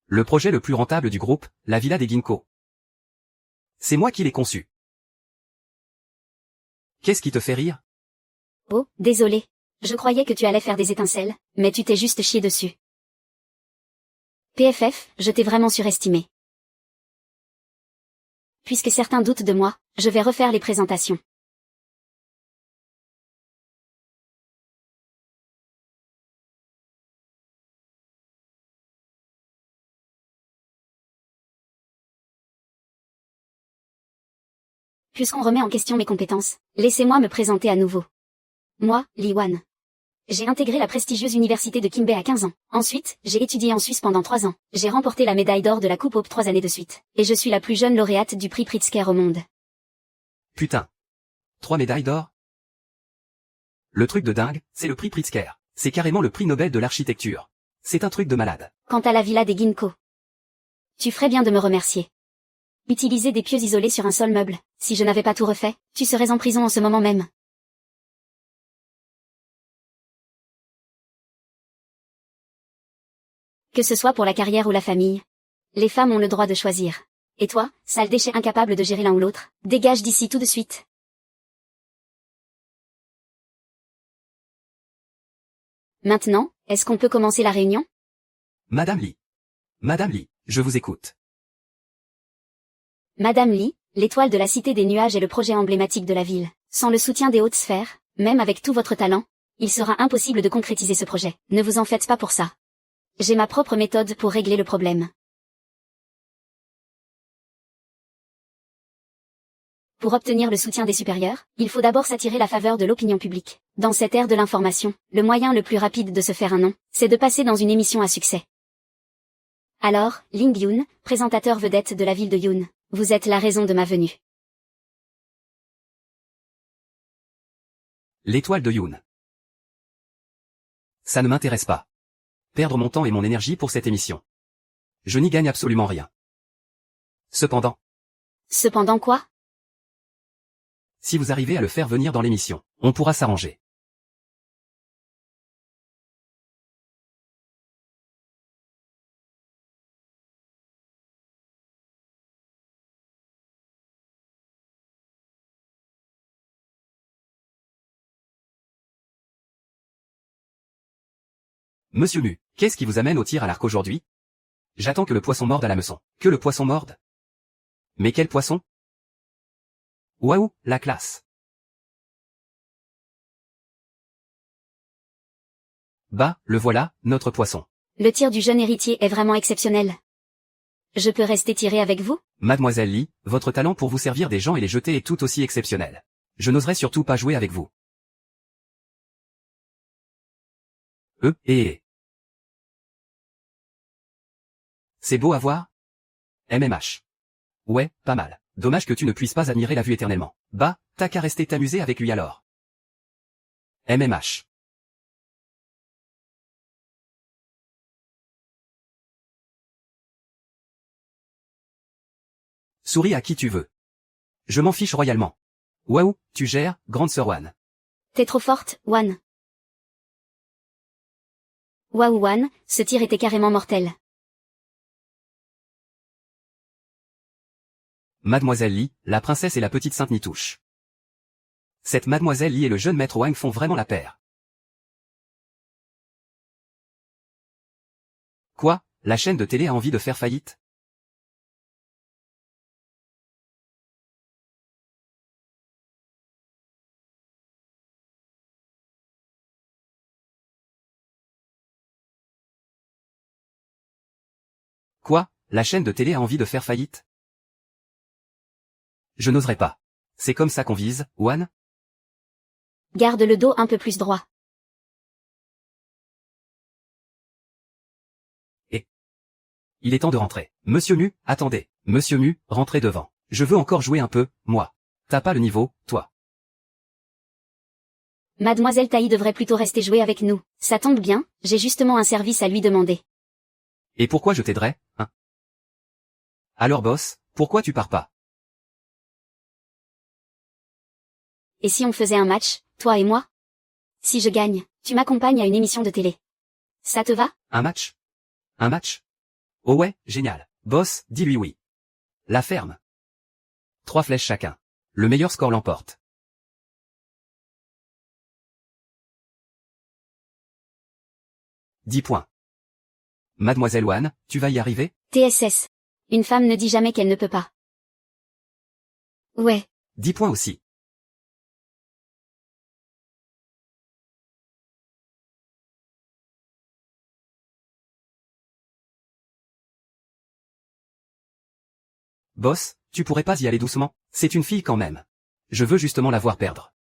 Le projet le plus rentable du groupe, la Villa des Ginkgo. C'est moi qui l'ai conçu. Qu'est-ce qui te fait rire? Oh, désolé. Je croyais que tu allais faire des étincelles, mais tu t'es juste chié dessus. PFF, je t'ai vraiment surestimé. Puisque certains doutent de moi, je vais refaire les présentations. Puisqu'on remet en question mes compétences, laissez-moi me présenter à nouveau. Moi, Liwan. J'ai intégré la prestigieuse université de Kimbe à 15 ans. Ensuite, j'ai étudié en Suisse pendant 3 ans. J'ai remporté la médaille d'or de la Coupe Hope 3 années de suite. Et je suis la plus jeune lauréate du prix Pritzker au monde. Putain. 3 médailles d'or? Le truc de dingue, c'est le prix Pritzker. C'est carrément le prix Nobel de l'architecture. C'est un truc de malade. Quant à la villa des Ginkgo, tu ferais bien de me remercier. Utiliser des pieux isolés sur un sol meuble. Si je n'avais pas tout refait, tu serais en prison en ce moment même. Que Que ce soit pour la carrière ou la famille. Les femmes ont le droit de choisir. Et toi, sale déchet incapable de gérer l'un ou l'autre, dégage d'ici tout de suite. Maintenant, est-ce qu'on peut commencer la réunion? Madame Lee. Madame Lee, je vous écoute. Madame Lee, l'étoile de la Cité des Nuages est le projet emblématique de la ville. Sans le soutien des hautes sphères, même avec tout votre talent, il sera impossible de concrétiser ce projet. Ne vous en faites pas pour ça. J'ai ma propre méthode pour régler le problème. Pour obtenir le soutien des supérieurs, il faut d'abord s'attirer la faveur de l'opinion publique. Dans cette ère de l'information, le moyen le plus rapide de se faire un nom, c'est de passer dans une émission à succès. Alors, Ling Yoon, présentateur vedette de la ville de Yoon, vous êtes la raison de ma venue. L'étoile de Yoon. Ça ne m'intéresse pas. Perdre mon temps et mon énergie pour cette émission. Je n'y gagne absolument rien. Cependant, Quoi? si vous arrivez à le faire venir dans l'émission, on pourra s'arranger. Monsieur Mu, qu'est-ce qui vous amène au tir à l'arc aujourd'hui? J'attends que le poisson morde à l'hameçon. Que le poisson morde? Mais quel poisson? Waouh, la classe. Bah, le voilà, notre poisson. Le tir du jeune héritier est vraiment exceptionnel. Je peux rester tirer avec vous? Mademoiselle Lee, votre talent pour vous servir des gens et les jeter est tout aussi exceptionnel. Je n'oserais surtout pas jouer avec vous. C'est beau à voir? MMH. Ouais, pas mal. Dommage que tu ne puisses pas admirer la vue éternellement. Bah, t'as qu'à rester t'amuser avec lui alors. MMH. Souris à qui tu veux. Je m'en fiche royalement. Waouh, tu gères, grande sœur Wan. T'es trop forte, Wan. Waouh Wan, ce tir était carrément mortel. Mademoiselle Lee, la princesse et la petite sainte Nitouche. Cette Mademoiselle Lee et le jeune maître Wang font vraiment la paire. Quoi, la chaîne de télé a envie de faire faillite? Quoi, la chaîne de télé a envie de faire faillite? Je n'oserais pas. C'est comme ça qu'on vise, Wan? Garde le dos un peu plus droit. Il est temps de rentrer. Monsieur Mu, attendez. Monsieur Mu, rentrez devant. Je veux encore jouer un peu, moi. T'as pas le niveau, toi. Mademoiselle Taï devrait plutôt rester jouer avec nous. Ça tombe bien, j'ai justement un service à lui demander. Et pourquoi je t'aiderais, hein? Alors boss, pourquoi tu pars pas? Et si on faisait un match, toi et moi? Si je gagne, tu m'accompagnes à une émission de télé. Ça te va? Un match? Un match? Oh ouais, génial. Boss, dis-lui oui. La ferme. 3 flèches chacun. Le meilleur score l'emporte. « 10 points. Mademoiselle Wan, tu vas y arriver? TSS. Une femme ne dit jamais qu'elle ne peut pas. Ouais. 10 points aussi. Boss, tu pourrais pas y aller doucement? C'est une fille quand même. Je veux justement la voir perdre.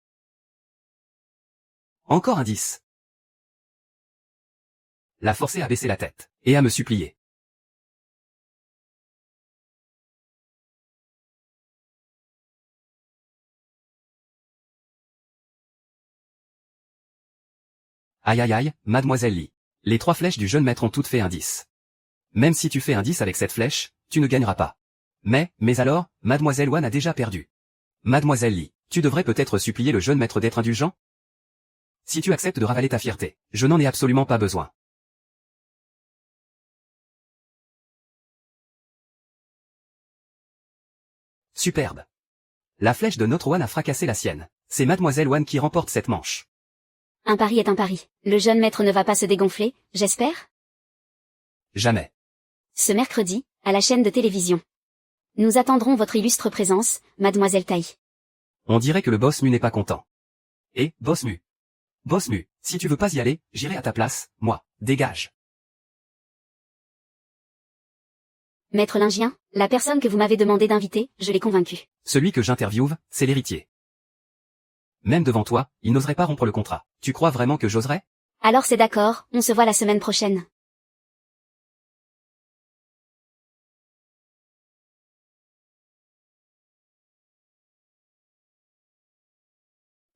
Encore un 10. La forcer à baisser la tête, et à me supplier. Aïe aïe aïe, Mademoiselle Lee. Les 3 flèches du jeune maître ont toutes fait un 10. Même si tu fais un 10 avec cette flèche, tu ne gagneras pas. Mais alors, Mademoiselle Wan a déjà perdu. Mademoiselle Lee, tu devrais peut-être supplier le jeune maître d'être indulgent? Si tu acceptes de ravaler ta fierté, je n'en ai absolument pas besoin. Superbe. La flèche de notre Wan a fracassé la sienne. C'est Mademoiselle Wan qui remporte cette manche. Un pari est un pari. Le jeune maître ne va pas se dégonfler, j'espère? Jamais. Ce mercredi, à la chaîne de télévision. Nous attendrons votre illustre présence, Mademoiselle Tai. On dirait que le boss Mu n'est pas content. Et, boss Mu. Boss Mu, si tu veux pas y aller, j'irai à ta place, moi. Dégage. Maître Lingien, la personne que vous m'avez demandé d'inviter, je l'ai convaincu. Celui que j'interviewe, c'est l'héritier. Même devant toi, il n'oserait pas rompre le contrat. Tu crois vraiment que j'oserais? Alors c'est d'accord, on se voit la semaine prochaine.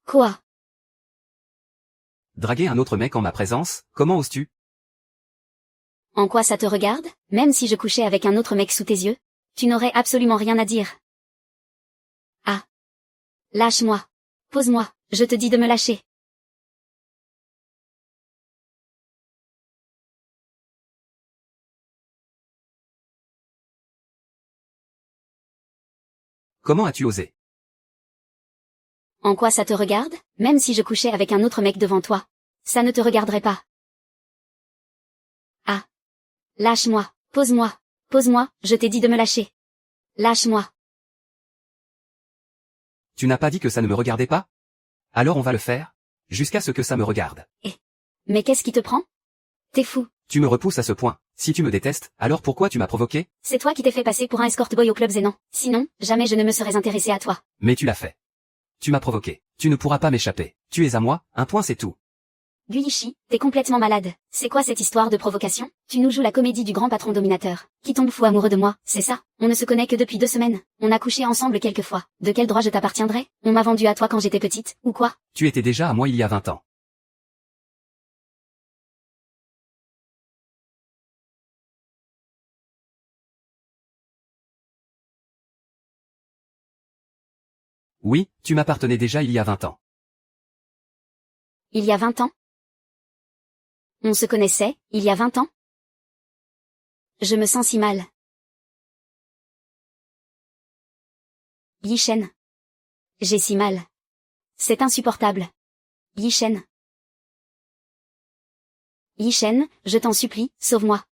Quoi? Draguer un autre mec en ma présence, comment oses-tu? En quoi ça te regarde? Même si je couchais avec un autre mec sous tes yeux? Tu n'aurais absolument rien à dire. Ah. Lâche-moi. Pose-moi, je te dis de me lâcher. Comment as-tu osé? En quoi ça te regarde? Même si je couchais avec un autre mec devant toi. Ça ne te regarderait pas. Ah. Lâche-moi. Pose-moi. Pose-moi, je t'ai dit de me lâcher. Lâche-moi. Tu n'as pas dit que ça ne me regardait pas? Alors on va le faire, jusqu'à ce que ça me regarde. Mais qu'est-ce qui te prend? T'es fou. Tu me repousses à ce point. Si tu me détestes, alors pourquoi tu m'as provoqué? C'est toi qui t'es fait passer pour un escort boy au club Zénan. Sinon, jamais je ne me serais intéressé à toi. Mais tu l'as fait. Tu m'as provoqué. Tu ne pourras pas m'échapper. Tu es à moi, un point c'est tout. Guichi, t'es complètement malade. C'est quoi cette histoire de provocation? Tu nous joues la comédie du grand patron dominateur, qui tombe fou amoureux de moi, c'est ça? On ne se connaît que depuis 2 semaines. On a couché ensemble quelques fois. De quel droit je t'appartiendrais? On m'a vendu à toi quand j'étais petite, ou quoi? Tu étais déjà à moi il y a 20 ans. Oui, tu m'appartenais déjà il y a 20 ans. Il y a 20 ans? On se connaissait, il y a 20 ans? Je me sens si mal. Yishen. J'ai si mal. C'est insupportable. Yishen. Yishen, je t'en supplie, sauve-moi.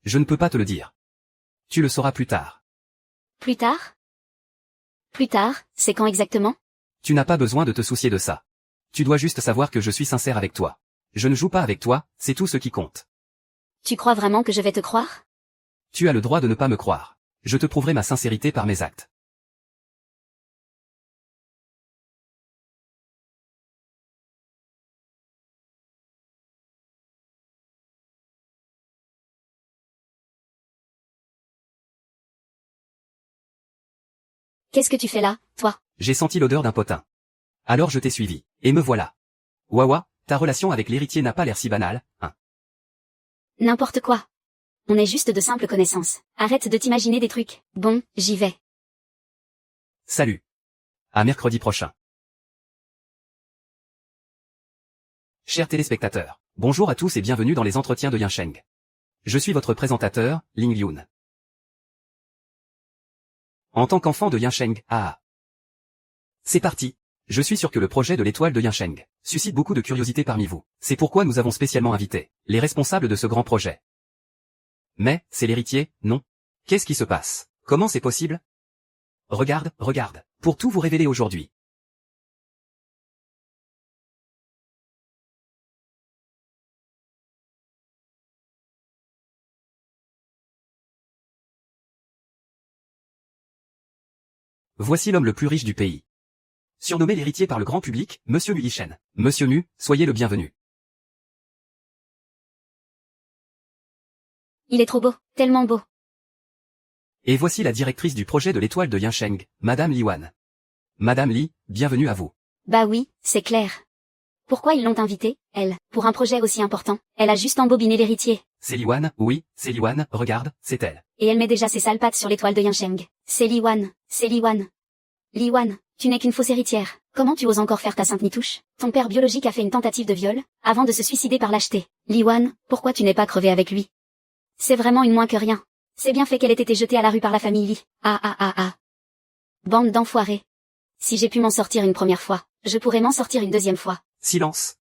Je ne peux pas te le dire. Tu le sauras plus tard. Plus tard? Plus tard, c'est quand exactement? Tu n'as pas besoin de te soucier de ça. Tu dois juste savoir que je suis sincère avec toi. Je ne joue pas avec toi, c'est tout ce qui compte. Tu crois vraiment que je vais te croire? Tu as le droit de ne pas me croire. Je te prouverai ma sincérité par mes actes. Qu'est-ce que tu fais là, toi? J'ai senti l'odeur d'un potin. Alors je t'ai suivi. Et me voilà. Wawa, ta relation avec l'héritier n'a pas l'air si banale, hein. N'importe quoi. On est juste de simples connaissances. Arrête de t'imaginer des trucs. Bon, j'y vais. Salut. À mercredi prochain. Chers téléspectateurs, bonjour à tous et bienvenue dans les entretiens de Yinsheng. Je suis votre présentateur, Ling Yun. En tant qu'enfant de Yinsheng, c'est parti. Je suis sûr que le projet de l'étoile de Yinsheng suscite beaucoup de curiosité parmi vous. C'est pourquoi nous avons spécialement invité les responsables de ce grand projet. Mais, c'est l'héritier, non? Qu'est-ce qui se passe? Comment c'est possible? Regarde, regarde, pour tout vous révéler aujourd'hui. Voici l'homme le plus riche du pays. Surnommé l'héritier par le grand public, Monsieur Mu Yishen. Monsieur Mu, soyez le bienvenu. Il est trop beau, tellement beau. Et voici la directrice du projet de l'étoile de Yinsheng, Madame Li Wan. Madame Li, bienvenue à vous. Bah oui, c'est clair. Pourquoi ils l'ont invitée, elle, pour un projet aussi important? Elle a juste embobiné l'héritier. C'est Li Wan, oui, c'est Li Wan, regarde, c'est elle. Et elle met déjà ses sales pattes sur l'étoile de Yinsheng. C'est Li Wan, c'est Li Wan. Li Wan, tu n'es qu'une fausse héritière. Comment tu oses encore faire ta sainte nitouche? Ton père biologique a fait une tentative de viol, avant de se suicider par lâcheté. Li Wan, pourquoi tu n'es pas crevé avec lui? C'est vraiment une moins que rien. C'est bien fait qu'elle ait été jetée à la rue par la famille Lee. Ah ah ah ah. Bande d'enfoirés. Si j'ai pu m'en sortir une première fois, je pourrais m'en sortir une deuxième fois. Silence.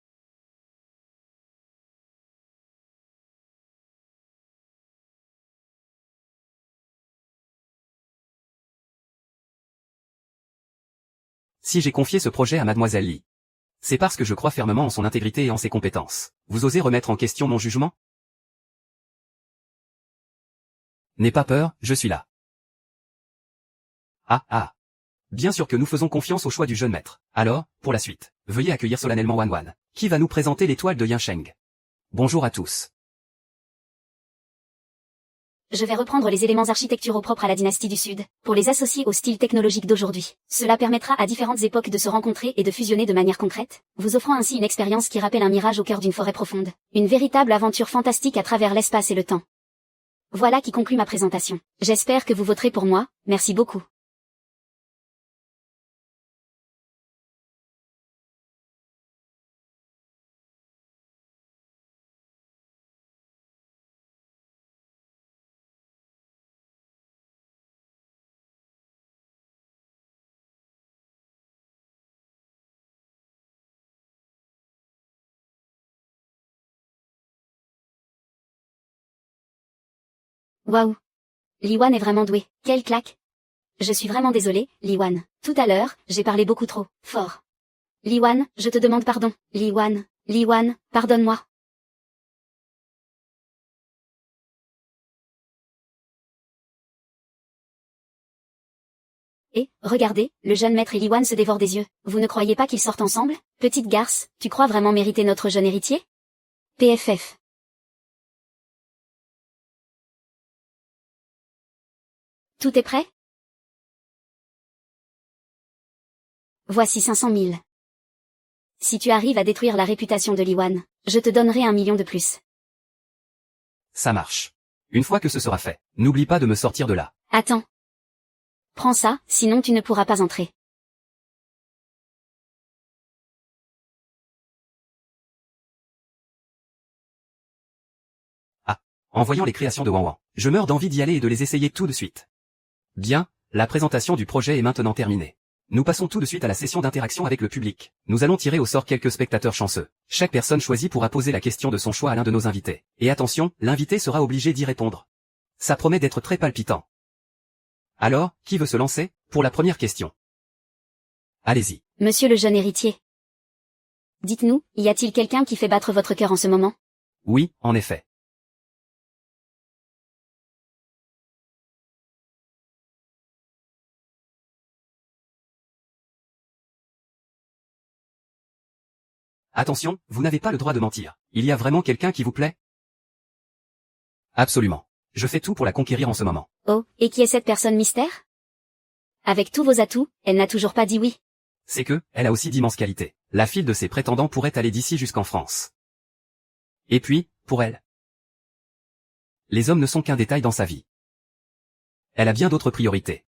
Si j'ai confié ce projet à Mademoiselle Lee, c'est parce que je crois fermement en son intégrité et en ses compétences. Vous osez remettre en question mon jugement? N'aie pas peur, je suis là. Ah ah. Bien sûr que nous faisons confiance au choix du jeune maître. Alors, pour la suite, veuillez accueillir solennellement Wan Wan, qui va nous présenter l'étoile de Yinsheng. Bonjour à tous. Je vais reprendre les éléments architecturaux propres à la dynastie du Sud, pour les associer au style technologique d'aujourd'hui. Cela permettra à différentes époques de se rencontrer et de fusionner de manière concrète, vous offrant ainsi une expérience qui rappelle un mirage au cœur d'une forêt profonde. Une véritable aventure fantastique à travers l'espace et le temps. Voilà qui conclut ma présentation. J'espère que vous voterez pour moi, merci beaucoup. Waouh. Li Wan est vraiment doué. Quelle claque. Je suis vraiment désolée, Li Wan. Tout à l'heure, j'ai parlé beaucoup trop fort. Li Wan, je te demande pardon. Li Wan, pardonne-moi. Et, regardez, le jeune maître et Li Wan se dévorent des yeux. Vous ne croyez pas qu'ils sortent ensemble? Petite garce, tu crois vraiment mériter notre jeune héritier? PFF. Tout est prêt? Voici 500 000. Si tu arrives à détruire la réputation de Li Wan, je te donnerai 1 million de plus. Ça marche. Une fois que ce sera fait, n'oublie pas de me sortir de là. Attends. Prends ça, sinon tu ne pourras pas entrer. En voyant les créations de Wan Wan, je meurs d'envie d'y aller et de les essayer tout de suite. Bien, la présentation du projet est maintenant terminée. Nous passons tout de suite à la session d'interaction avec le public. Nous allons tirer au sort quelques spectateurs chanceux. Chaque personne choisie pourra poser la question de son choix à l'un de nos invités. Et attention, l'invité sera obligé d'y répondre. Ça promet d'être très palpitant. Alors, qui veut se lancer, pour la première question? Allez-y. Monsieur le jeune héritier. Dites-nous, y a-t-il quelqu'un qui fait battre votre cœur en ce moment? Oui, en effet. Attention, vous n'avez pas le droit de mentir. Il y a vraiment quelqu'un qui vous plaît? Absolument. Je fais tout pour la conquérir en ce moment. Oh, et qui est cette personne mystère? Avec tous vos atouts, elle n'a toujours pas dit oui. C'est que, elle a aussi d'immenses qualités. La file de ses prétendants pourrait aller d'ici jusqu'en France. Et puis, pour elle, les hommes ne sont qu'un détail dans sa vie. Elle a bien d'autres priorités.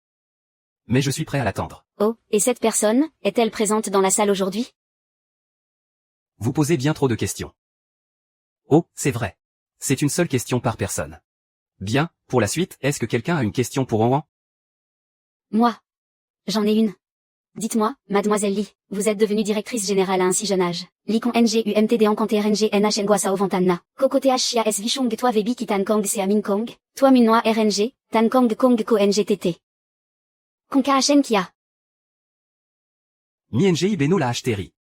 Mais je suis prêt à l'attendre. Oh, et cette personne, est-elle présente dans la salle aujourd'hui? Vous posez bien trop de questions. Oh, c'est vrai. C'est une seule question par personne. Bien, pour la suite, est-ce que quelqu'un a une question pour Wan Wan? Moi. J'en ai une. Dites-moi, mademoiselle Lee, vous êtes devenue directrice générale à un si jeune âge. Likon NGUMTD en Kanté RNG NH Nguasa Ovantanna. Koko TH Chia S Vishung Toi Vebi Kitan Kong Sea Min Kong. Toi Munoi RNG, Tan Kong Kong Ko NGTT. Konka HN Kia. Mi NGI Beno la Hteri.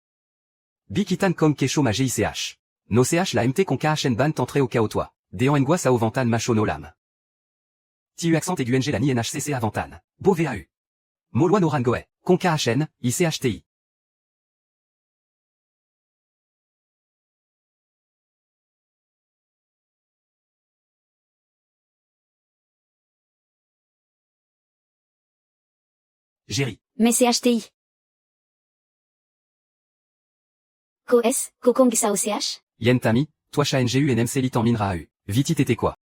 Bikitan Kong Kesho ma GICH. No CH la MT Konka HN Ban Tantré au Kaotoi. Dean Ngwa Sao Vantan Macho no Lam. Tiu accent aigu NG la Ni NHCC Avantan. Bo VAU. Moloi no Rangoe. Konka HN, ICHTI. Géry. Mais c'est HTI. Ko S, Kokong Sao CH. Yentami, Toisha NGU NMC Litan Minrau. Viti Tete quoi.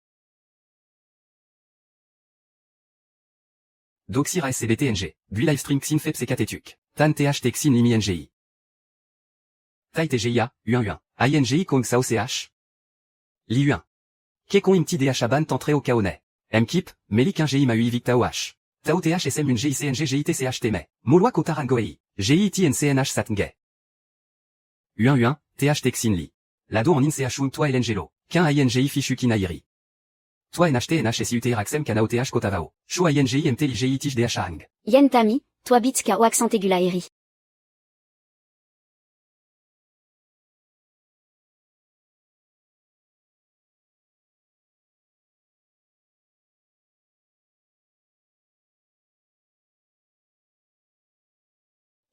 Doxira SCBTNG. Bui Livestream Xin Fep CKTTUC. Tan TH Texin Limi NGI. Tai TGIA, U1 INGI Kong Sao CH. Li U1. Kekon Imti DH Aban Tantré au Kaone. Mkip, Melik 1 GI Maui Vic Tao H. Tao TH SM 1 GI CNG GI TCH Teme. Molwa Kotarangoei. GI TN CNH Satnge. U1 U1, TH Texin Li. Lado en INCH un toi Elengelo. Qu'un INGI Fichu Kinairi. Toi NHT NH SIUT Raxem Kanao TH Kotavao. Shu INGI MT LIGI Tich DH Hang. Yen Tami, toi bit Kao accent aigu la eri.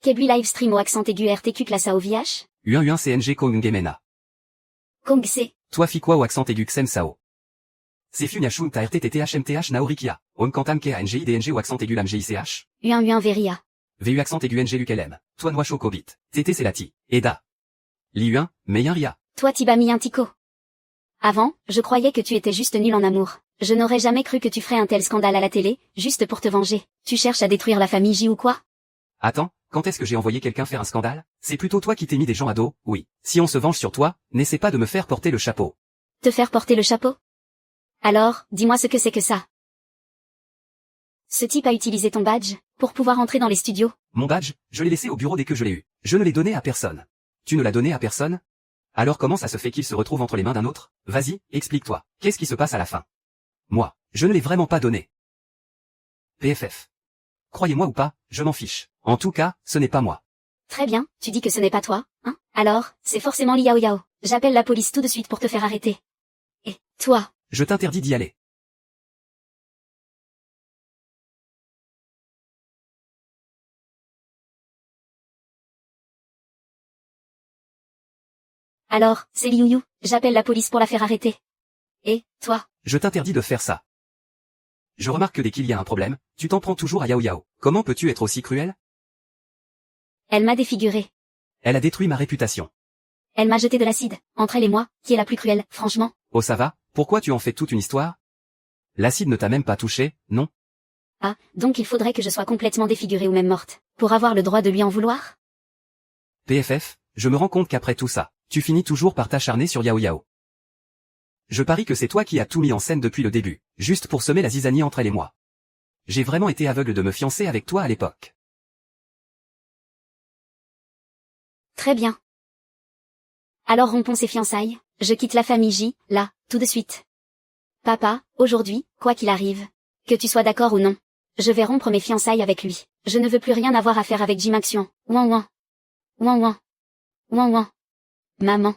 Kebui livestream au accent aigu RTQ classe à OVH. U1 U1 CNG Kongemena. Kong C. Toi Fikwa au accent aigu Xem Sao. Sefu Nyashun Ta RTTTH MTH Naorikia. On Kantam Ke NGI DNG au accent aigu Lam GICH. U1 Veria. VU accent aigu NG Lukelem. Toi Noa Chocobit. TT Selati. Eda. Li U1, Meyen Ria. Toi Tibami Intico. Avant, je croyais que tu étais juste nul en amour. Je n'aurais jamais cru que tu ferais un tel scandale à la télé, juste pour te venger. Tu cherches à détruire la famille J ou quoi? Attends, quand est-ce que j'ai envoyé quelqu'un faire un scandale? C'est plutôt toi qui t'es mis des gens à dos, oui. Si on se venge sur toi, n'essaie pas de me faire porter le chapeau. Te faire porter le chapeau? Alors, dis-moi ce que c'est que ça. Ce type a utilisé ton badge, pour pouvoir entrer dans les studios. Mon badge, je l'ai laissé au bureau dès que je l'ai eu. Je ne l'ai donné à personne. Tu ne l'as donné à personne? Alors comment ça se fait qu'il se retrouve entre les mains d'un autre? Vas-y, explique-toi. Qu'est-ce qui se passe à la fin? Moi, je ne l'ai vraiment pas donné. PFF. Croyez-moi ou pas, je m'en fiche. En tout cas, ce n'est pas moi. Très bien, tu dis que ce n'est pas toi, hein? Alors, c'est forcément Liao Yao. J'appelle la police tout de suite pour te faire arrêter. Et, toi? Je t'interdis d'y aller. Alors, c'est Liu Yu, j'appelle la police pour la faire arrêter. Et, toi? Je t'interdis de faire ça. Je remarque que dès qu'il y a un problème, tu t'en prends toujours à Yao Yao. Comment peux-tu être aussi cruel? Elle m'a défiguré. Elle a détruit ma réputation. Elle m'a jeté de l'acide, entre elle et moi, qui est la plus cruelle, franchement. Oh ça va, pourquoi tu en fais toute une histoire? L'acide ne t'a même pas touché, non? Ah, donc il faudrait que je sois complètement défigurée ou même morte, pour avoir le droit de lui en vouloir? PFF, je me rends compte qu'après tout ça, tu finis toujours par t'acharner sur Yao Yao. Je parie que c'est toi qui as tout mis en scène depuis le début, juste pour semer la zizanie entre elle et moi. J'ai vraiment été aveugle de me fiancer avec toi à l'époque. Très bien. Alors rompons ces fiançailles, je quitte la famille J, là, tout de suite. Papa, aujourd'hui, quoi qu'il arrive, que tu sois d'accord ou non, je vais rompre mes fiançailles avec lui. Je ne veux plus rien avoir à faire avec Jim Action. Ouin ouin. Ouin ouin. Ouin ouin. Maman.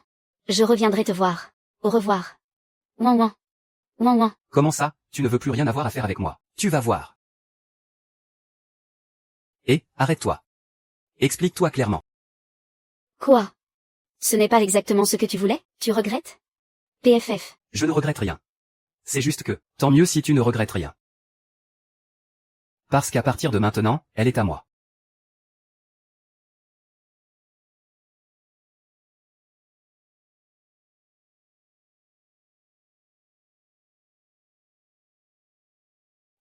Je reviendrai te voir. Au revoir. Ouin ouin. Ouin ouin. Comment ça, tu ne veux plus rien avoir à faire avec moi? Tu vas voir. Et, arrête-toi. Explique-toi clairement. Quoi? Ce n'est pas exactement ce que tu voulais? Tu regrettes? PFF. Je ne regrette rien. C'est juste que, tant mieux si tu ne regrettes rien. Parce qu'à partir de maintenant, elle est à moi.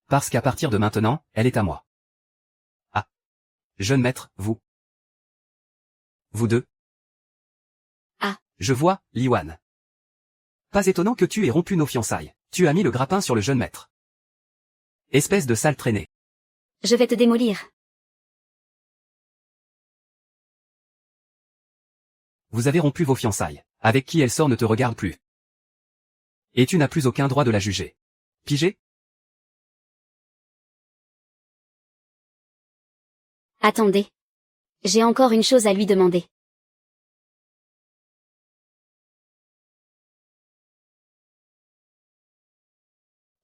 Parce qu'à partir de maintenant, elle est à moi. Ah. Jeune maître, vous. Vous deux. Ah. Je vois, Liwan. Pas étonnant que tu aies rompu nos fiançailles. Tu as mis le grappin sur le jeune maître. Espèce de sale traînée. Je vais te démolir. Vous avez rompu vos fiançailles. Avec qui elle sort ne te regarde plus. Et tu n'as plus aucun droit de la juger. Pigé? Attendez. J'ai encore une chose à lui demander.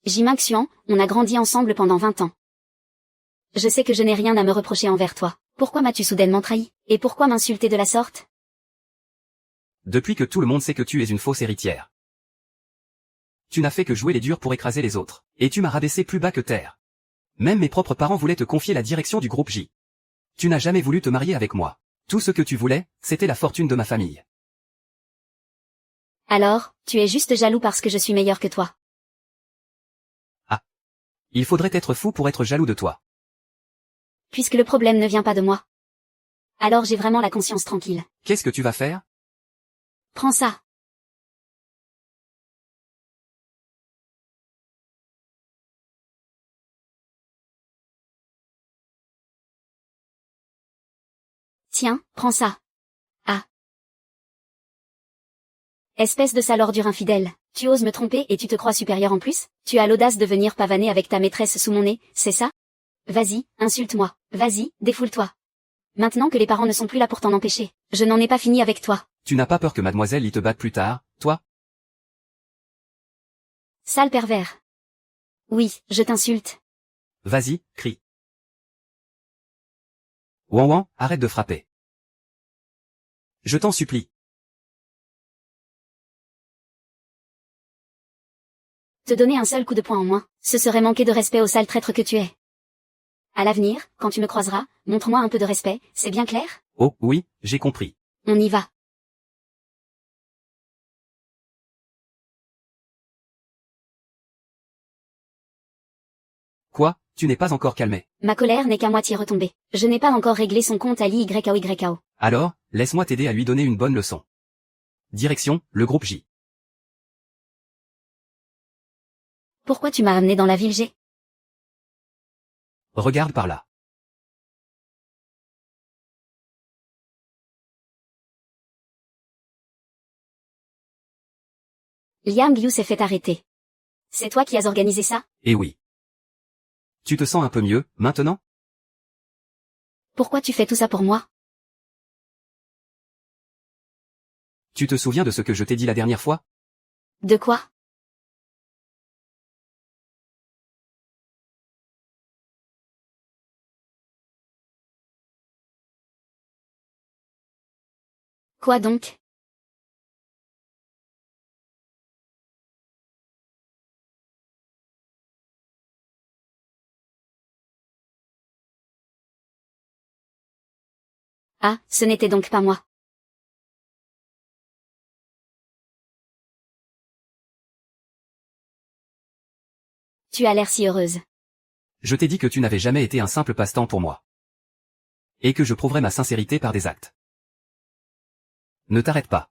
Jim Action, on a grandi ensemble pendant 20 ans. Je sais que je n'ai rien à me reprocher envers toi. Pourquoi m'as-tu soudainement trahi? Et pourquoi m'insulter de la sorte? Depuis que tout le monde sait que tu es une fausse héritière. Tu n'as fait que jouer les durs pour écraser les autres. Et tu m'as rabaissé plus bas que terre. Même mes propres parents voulaient te confier la direction du groupe J. Tu n'as jamais voulu te marier avec moi. Tout ce que tu voulais, c'était la fortune de ma famille. Alors, tu es juste jaloux parce que je suis meilleur que toi. Ah. Il faudrait être fou pour être jaloux de toi. Puisque le problème ne vient pas de moi. Alors j'ai vraiment la conscience tranquille. Qu'est-ce que tu vas faire? Prends ça. Tiens, prends ça. Ah. Espèce de sale ordure infidèle. Tu oses me tromper et tu te crois supérieur en plus? Tu as l'audace de venir pavaner avec ta maîtresse sous mon nez, c'est ça? Vas-y, insulte-moi. Vas-y, défoule-toi. Maintenant que les parents ne sont plus là pour t'en empêcher, je n'en ai pas fini avec toi. Tu n'as pas peur que mademoiselle y te batte plus tard, toi? Sale pervers. Oui, je t'insulte. Vas-y, crie. Ouan ouan, arrête de frapper. Je t'en supplie. Te donner un seul coup de poing en moins, ce serait manquer de respect au sale traître que tu es. À l'avenir, quand tu me croiseras, montre-moi un peu de respect, c'est bien clair? Oh, oui, j'ai compris. On y va. Quoi, tu n'es pas encore calmé? Ma colère n'est qu'à moitié retombée. Je n'ai pas encore réglé son compte à l'IYKO. Alors, laisse-moi t'aider à lui donner une bonne leçon. Direction, le groupe J. Pourquoi tu m'as amené dans la ville G? Regarde par là. Liam Liu s'est fait arrêter. C'est toi qui as organisé ça? Eh oui. Tu te sens un peu mieux, maintenant? Pourquoi tu fais tout ça pour moi? Tu te souviens de ce que je t'ai dit la dernière fois? De quoi? Quoi donc? Ah, ce n'était donc pas moi. Tu as l'air si heureuse. Je t'ai dit que tu n'avais jamais été un simple passe-temps pour moi. Et que je prouverais ma sincérité par des actes. Ne t'arrête pas.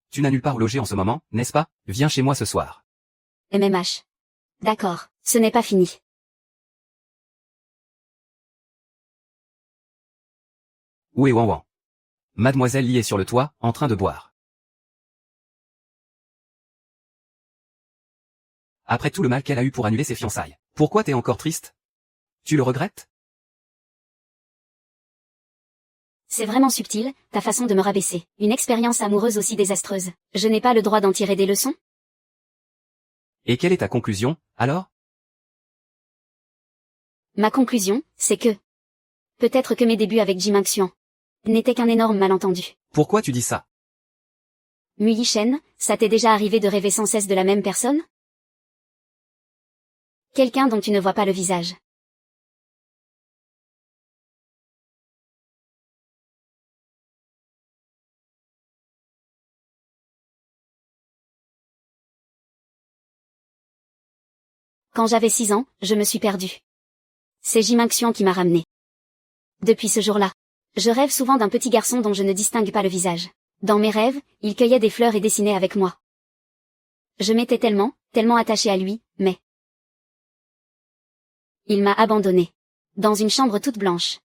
Tu n'as nulle part où loger en ce moment, n'est-ce pas? Viens chez moi ce soir. MMH. D'accord, ce n'est pas fini. Où est Wan Wan? Mademoiselle Li est sur le toit, en train de boire. Après tout le mal qu'elle a eu pour annuler ses fiançailles. Pourquoi t'es encore triste? Tu le regrettes? C'est vraiment subtil, ta façon de me rabaisser. Une expérience amoureuse aussi désastreuse. Je n'ai pas le droit d'en tirer des leçons? Et quelle est ta conclusion, alors? Ma conclusion, c'est que... Peut-être que mes débuts avec Jim Xian n'étaient qu'un énorme malentendu. Pourquoi tu dis ça? Mui Shen, ça t'est déjà arrivé de rêver sans cesse de la même personne? Quelqu'un dont tu ne vois pas le visage. Quand j'avais 6 ans, je me suis perdue. C'est Jim Xian qui m'a ramenée. Depuis ce jour-là, je rêve souvent d'un petit garçon dont je ne distingue pas le visage. Dans mes rêves, il cueillait des fleurs et dessinait avec moi. Je m'étais tellement attachée à lui, mais... Il m'a abandonnée. Dans une chambre toute blanche.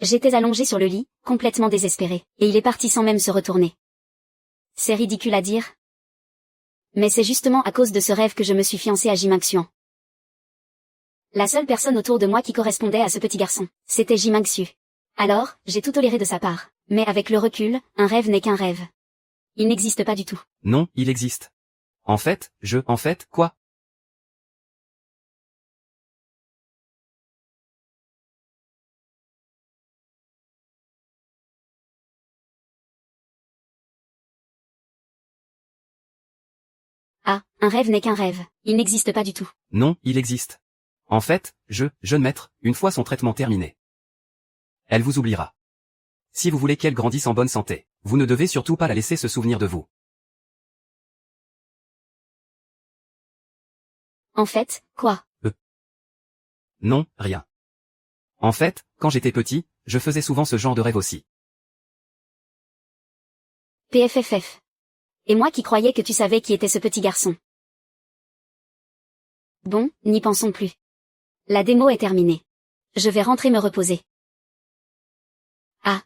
J'étais allongée sur le lit, complètement désespérée, et il est parti sans même se retourner. C'est ridicule à dire. Mais c'est justement à cause de ce rêve que je me suis fiancée à Jim Xian. La seule personne autour de moi qui correspondait à ce petit garçon, c'était Jim Xiu. Alors, j'ai tout toléré de sa part. Mais avec le recul, un rêve n'est qu'un rêve. Il n'existe pas du tout. Non, il existe. En fait, quoi? Ah, un rêve n'est qu'un rêve. Il n'existe pas du tout. Non, il existe. En fait, jeune maître, une fois son traitement terminé. Elle vous oubliera. Si vous voulez qu'elle grandisse en bonne santé, vous ne devez surtout pas la laisser se souvenir de vous. En fait, quoi? Non, rien. En fait, quand j'étais petit, je faisais souvent ce genre de rêve aussi. PFFF. Et moi qui croyais que tu savais qui était ce petit garçon. Bon, n'y pensons plus. La démo est terminée. Je vais rentrer me reposer. Ah,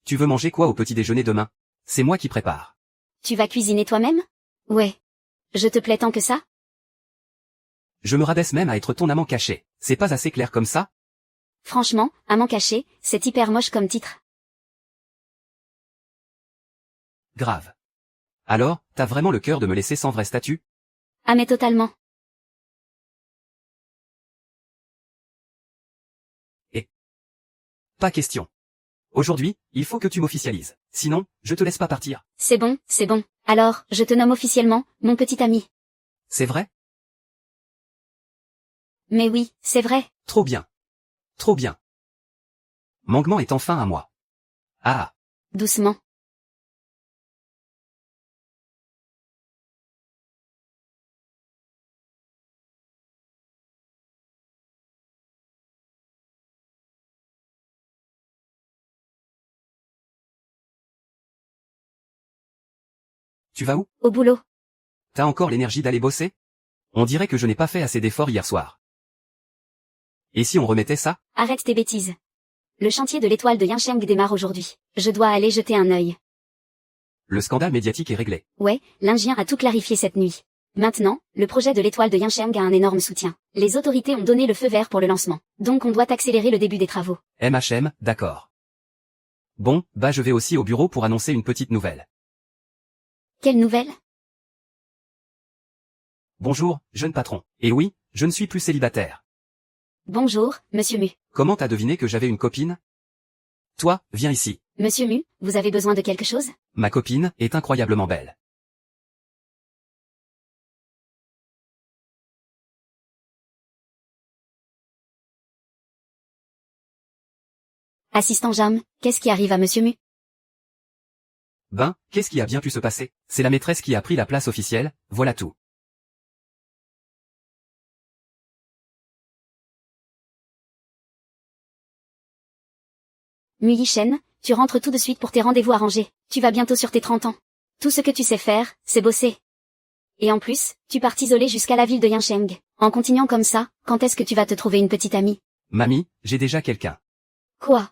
Tu veux manger quoi au petit déjeuner demain? C'est moi qui prépare. Tu vas cuisiner toi-même? Ouais. Je te plais tant que ça? Je me rabaisse même à être ton amant caché. C'est pas assez clair comme ça? Franchement, amant caché, c'est hyper moche comme titre. Grave. Alors, t'as vraiment le cœur de me laisser sans vrai statut? Ah mais totalement. Pas question. Aujourd'hui, il faut que tu m'officialises. Sinon, je te laisse pas partir. C'est bon, c'est bon. Alors, je te nomme officiellement, mon petit ami. C'est vrai? Mais oui, c'est vrai. Trop bien. Trop bien. Manguement est enfin à moi. Ah. Doucement. Tu vas où? Au boulot. T'as encore l'énergie d'aller bosser? On dirait que je n'ai pas fait assez d'efforts hier soir. Et si on remettait ça? Arrête tes bêtises. Le chantier de l'étoile de Yincheng démarre aujourd'hui. Je dois aller jeter un œil. Le scandale médiatique est réglé. Ouais, l'Indien a tout clarifié cette nuit. Maintenant, le projet de l'étoile de Yincheng a un énorme soutien. Les autorités ont donné le feu vert pour le lancement. Donc on doit accélérer le début des travaux. MHM, d'accord. Bon, bah je vais aussi au bureau pour annoncer une petite nouvelle. Quelle nouvelle? Bonjour, jeune patron. Et oui, je ne suis plus célibataire. Bonjour, Monsieur Mu. Comment t'as deviné que j'avais une copine? Toi, viens ici. Monsieur Mu, vous avez besoin de quelque chose? Ma copine est incroyablement belle. Assistant Jam, qu'est-ce qui arrive à Monsieur Mu? Ben, qu'est-ce qui a bien pu se passer? C'est la maîtresse qui a pris la place officielle, voilà tout. Mu Yishen, tu rentres tout de suite pour tes rendez-vous arrangés. Tu vas bientôt sur tes 30 ans. Tout ce que tu sais faire, c'est bosser. Et en plus, tu pars t'isoler jusqu'à la ville de Yincheng. En continuant comme ça, quand est-ce que tu vas te trouver une petite amie? Mamie, j'ai déjà quelqu'un. Quoi?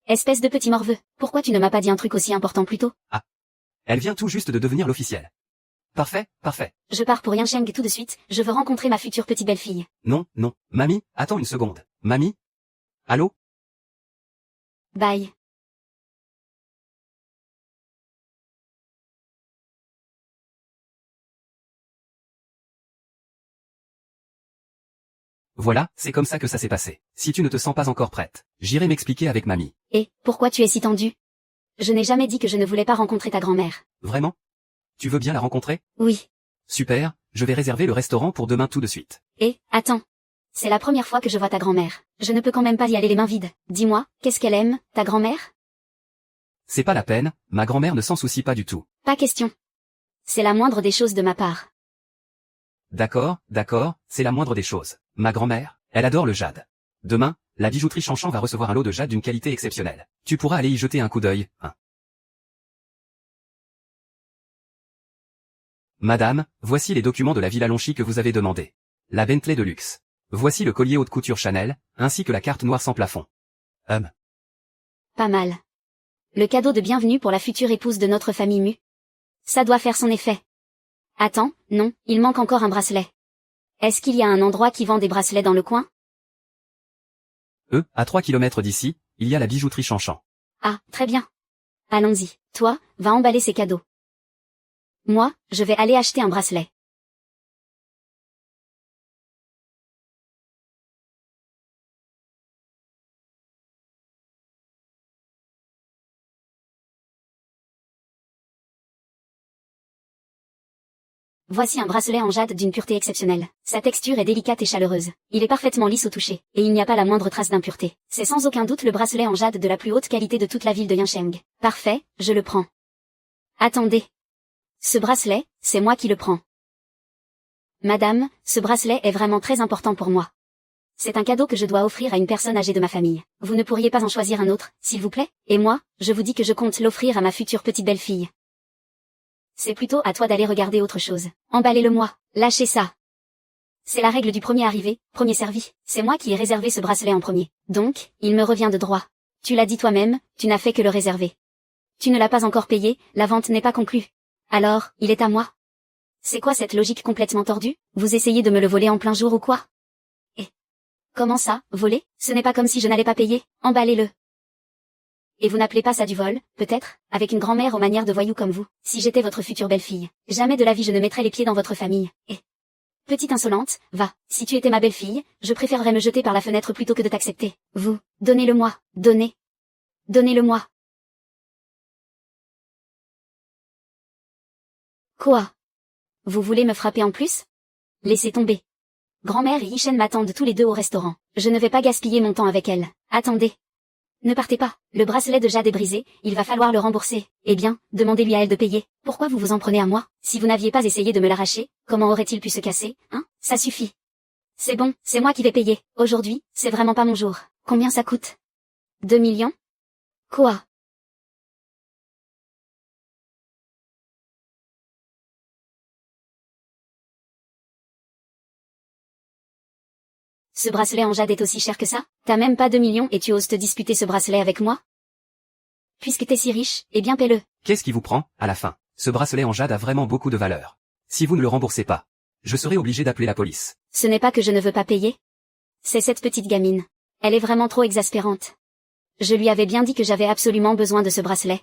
Espèce de petit morveux, pourquoi tu ne m'as pas dit un truc aussi important plus tôt? Ah. Elle vient tout juste de devenir l'officielle. Parfait, parfait. Je pars pour Yincheng tout de suite, je veux rencontrer ma future petite belle-fille. Non, non. Mamie, attends une seconde. Mamie? Allô? Bye. Voilà, c'est comme ça que ça s'est passé. Si tu ne te sens pas encore prête, j'irai m'expliquer avec mamie. Et, pourquoi tu es si tendu? Je n'ai jamais dit que je ne voulais pas rencontrer ta grand-mère. Vraiment? Tu veux bien la rencontrer? Oui. Super, je vais réserver le restaurant pour demain tout de suite. Et, attends. C'est la première fois que je vois ta grand-mère. Je ne peux quand même pas y aller les mains vides. Dis-moi, qu'est-ce qu'elle aime, ta grand-mère? C'est pas la peine, ma grand-mère ne s'en soucie pas du tout. Pas question. C'est la moindre des choses de ma part. D'accord, d'accord, c'est la moindre des choses. Ma grand-mère, elle adore le jade. Demain, la bijouterie Chanchan va recevoir un lot de jade d'une qualité exceptionnelle. Tu pourras aller y jeter un coup d'œil, hein. Madame, voici les documents de la Villa Lonchi que vous avez demandé. La Bentley de luxe. Voici le collier haute couture Chanel, ainsi que la carte noire sans plafond. Pas mal. Le cadeau de bienvenue pour la future épouse de notre famille Mu. Ça doit faire son effet. Attends, non, il manque encore un bracelet. Est-ce qu'il y a un endroit qui vend des bracelets dans le coin? À 3 kilomètres d'ici, il y a la bijouterie Chanchan. Ah, très bien. Allons-y. Toi, va emballer ces cadeaux. Moi, je vais aller acheter un bracelet. Voici un bracelet en jade d'une pureté exceptionnelle. Sa texture est délicate et chaleureuse. Il est parfaitement lisse au toucher, et il n'y a pas la moindre trace d'impureté. C'est sans aucun doute le bracelet en jade de la plus haute qualité de toute la ville de Yincheng. Parfait, je le prends. Attendez. Ce bracelet, c'est moi qui le prends. Madame, ce bracelet est vraiment très important pour moi. C'est un cadeau que je dois offrir à une personne âgée de ma famille. Vous ne pourriez pas en choisir un autre, s'il vous plaît? Et moi, je vous dis que je compte l'offrir à ma future petite belle-fille. C'est plutôt à toi d'aller regarder autre chose. Emballez-le-moi. Lâchez ça. C'est la règle du premier arrivé, premier servi. C'est moi qui ai réservé ce bracelet en premier. Donc, il me revient de droit. Tu l'as dit toi-même, tu n'as fait que le réserver. Tu ne l'as pas encore payé, la vente n'est pas conclue. Alors, il est à moi. C'est quoi cette logique complètement tordue? Vous essayez de me le voler en plein jour ou quoi? Et comment ça, voler? Ce n'est pas comme si je n'allais pas payer, emballez-le. Et vous n'appelez pas ça du vol, peut-être, avec une grand-mère aux manières de voyou comme vous. Si j'étais votre future belle-fille, jamais de la vie je ne mettrais les pieds dans votre famille. Et petite insolente, va, si tu étais ma belle-fille, je préférerais me jeter par la fenêtre plutôt que de t'accepter. Vous, donnez-le-moi, donnez. Donnez-le-moi. Quoi? Vous voulez me frapper en plus? Laissez tomber. Grand-mère et Yichen m'attendent tous les deux au restaurant. Je ne vais pas gaspiller mon temps avec elle. Attendez. Ne partez pas, le bracelet de Jade est brisé, il va falloir le rembourser. Eh bien, demandez-lui à elle de payer. Pourquoi vous vous en prenez à moi? Si vous n'aviez pas essayé de me l'arracher, comment aurait-il pu se casser, hein? Ça suffit. C'est bon, c'est moi qui vais payer. Aujourd'hui, c'est vraiment pas mon jour. Combien ça coûte? 2 millions? Quoi? Ce bracelet en jade est aussi cher que ça? T'as même pas 2 millions et tu oses te disputer ce bracelet avec moi? Puisque t'es si riche, eh bien paie-le. Qu'est-ce qui vous prend, à la fin? Ce bracelet en jade a vraiment beaucoup de valeur. Si vous ne le remboursez pas, je serai obligé d'appeler la police. Ce n'est pas que je ne veux pas payer. C'est cette petite gamine. Elle est vraiment trop exaspérante. Je lui avais bien dit que j'avais absolument besoin de ce bracelet.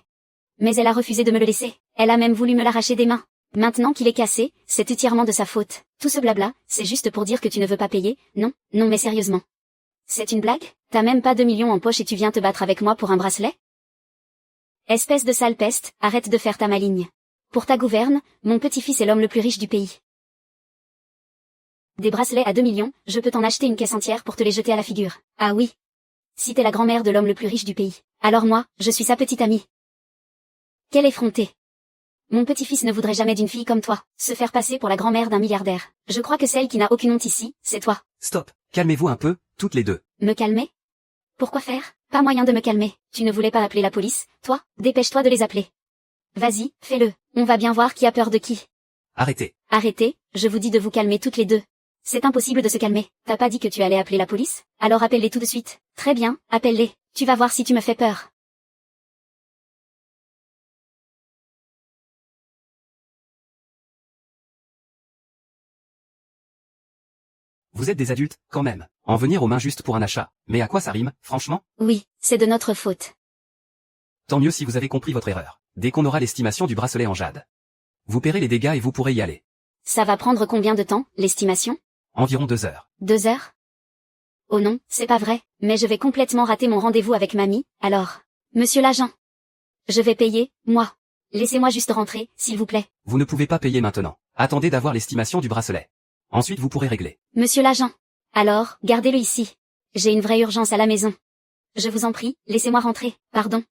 Mais elle a refusé de me le laisser. Elle a même voulu me l'arracher des mains. Maintenant qu'il est cassé, c'est entièrement de sa faute. Tout ce blabla, c'est juste pour dire que tu ne veux pas payer, non, non mais sérieusement. C'est une blague? T'as même pas 2 millions en poche et tu viens te battre avec moi pour un bracelet? Espèce de sale peste, arrête de faire ta maligne. Pour ta gouverne, mon petit-fils est l'homme le plus riche du pays. Des bracelets à 2 millions, je peux t'en acheter une caisse entière pour te les jeter à la figure. Ah oui. Si t'es la grand-mère de l'homme le plus riche du pays. Alors moi, je suis sa petite amie. Quelle effrontée. Mon petit-fils ne voudrait jamais d'une fille comme toi, se faire passer pour la grand-mère d'un milliardaire. Je crois que celle qui n'a aucune honte ici, c'est toi. Stop, calmez-vous un peu, toutes les deux. Me calmer? Pourquoi faire? Pas moyen de me calmer. Tu ne voulais pas appeler la police, toi? Dépêche-toi de les appeler. Vas-y, fais-le. On va bien voir qui a peur de qui. Arrêtez. Arrêtez, je vous dis de vous calmer toutes les deux. C'est impossible de se calmer. T'as pas dit que tu allais appeler la police? Alors appelle-les tout de suite. Très bien, appelle-les. Tu vas voir si tu me fais peur. Vous êtes des adultes, quand même. En venir aux mains juste pour un achat. Mais à quoi ça rime, franchement? Oui, c'est de notre faute. Tant mieux si vous avez compris votre erreur. Dès qu'on aura l'estimation du bracelet en jade, vous paierez les dégâts et vous pourrez y aller. Ça va prendre combien de temps, l'estimation? Environ 2 heures. 2 heures? Oh non, c'est pas vrai, mais je vais complètement rater mon rendez-vous avec mamie, alors. Monsieur l'agent. Je vais payer, moi. Laissez-moi juste rentrer, s'il vous plaît. Vous ne pouvez pas payer maintenant. Attendez d'avoir l'estimation du bracelet. Ensuite vous pourrez régler. Monsieur l'agent. Alors, gardez-le ici. J'ai une vraie urgence à la maison. Je vous en prie, laissez-moi rentrer, pardon.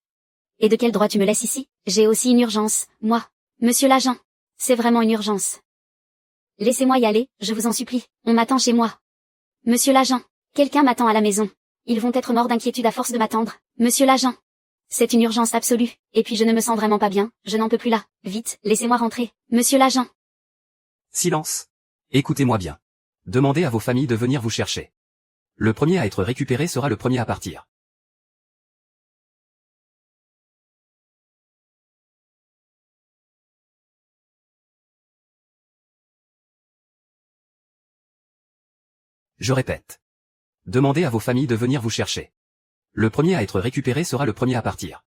Et de quel droit tu me laisses ici? J'ai aussi une urgence, moi. Monsieur l'agent. C'est vraiment une urgence. Laissez-moi y aller, je vous en supplie. On m'attend chez moi. Monsieur l'agent. Quelqu'un m'attend à la maison. Ils vont être morts d'inquiétude à force de m'attendre. Monsieur l'agent. C'est une urgence absolue. Et puis je ne me sens vraiment pas bien, je n'en peux plus là. Vite, laissez-moi rentrer. Monsieur l'agent. Silence. Écoutez-moi bien. Demandez à vos familles de venir vous chercher. Le premier à être récupéré sera le premier à partir. Je répète. Demandez à vos familles de venir vous chercher. Le premier à être récupéré sera le premier à partir.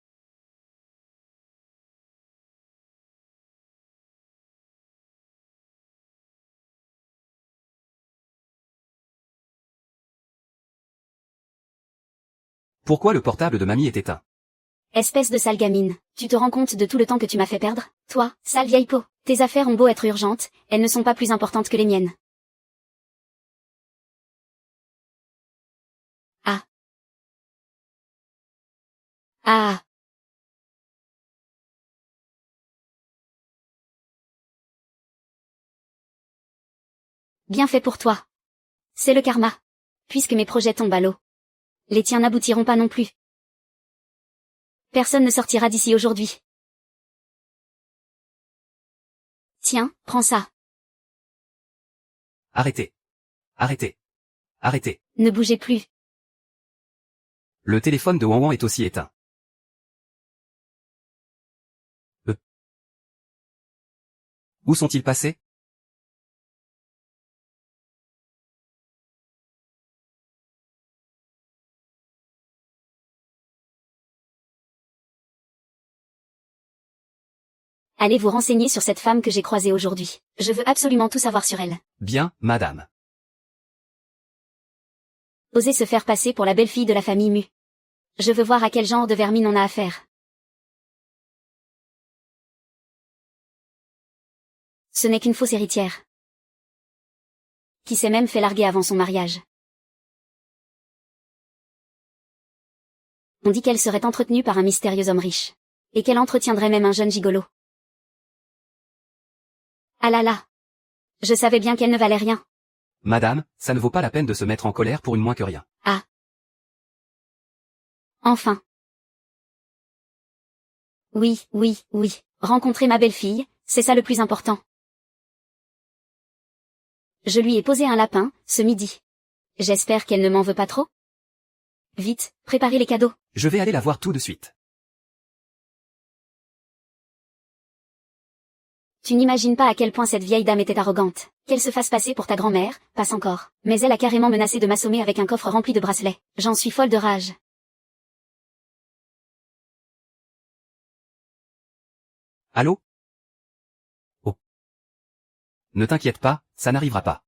Pourquoi le portable de mamie est éteint? Espèce de sale gamine. Tu te rends compte de tout le temps que tu m'as fait perdre? Toi, sale vieille peau. Tes affaires ont beau être urgentes, elles ne sont pas plus importantes que les miennes. Ah. Ah. Bien fait pour toi. C'est le karma. Puisque mes projets tombent à l'eau. Les tiens n'aboutiront pas non plus. Personne ne sortira d'ici aujourd'hui. Tiens, prends ça. Arrêtez. Arrêtez. Arrêtez. Ne bougez plus. Le téléphone de Wanwan est aussi éteint. Où sont-ils passés? Allez vous renseigner sur cette femme que j'ai croisée aujourd'hui. Je veux absolument tout savoir sur elle. Bien, madame. Oser se faire passer pour la belle-fille de la famille Mu. Je veux voir à quel genre de vermine on a affaire. Ce n'est qu'une fausse héritière. Qui s'est même fait larguer avant son mariage. On dit qu'elle serait entretenue par un mystérieux homme riche. Et qu'elle entretiendrait même un jeune gigolo. Ah là là. Je savais bien qu'elle ne valait rien. Madame, ça ne vaut pas la peine de se mettre en colère pour une moins que rien. Ah. Enfin. Oui, oui, oui. Rencontrer ma belle-fille, c'est ça le plus important. Je lui ai posé un lapin, ce midi. J'espère qu'elle ne m'en veut pas trop. Vite, préparez les cadeaux. Je vais aller la voir tout de suite. Tu n'imagines pas à quel point cette vieille dame était arrogante. Qu'elle se fasse passer pour ta grand-mère, passe encore. Mais elle a carrément menacé de m'assommer avec un coffre rempli de bracelets. J'en suis folle de rage. Allô? Oh. Ne t'inquiète pas, ça n'arrivera pas.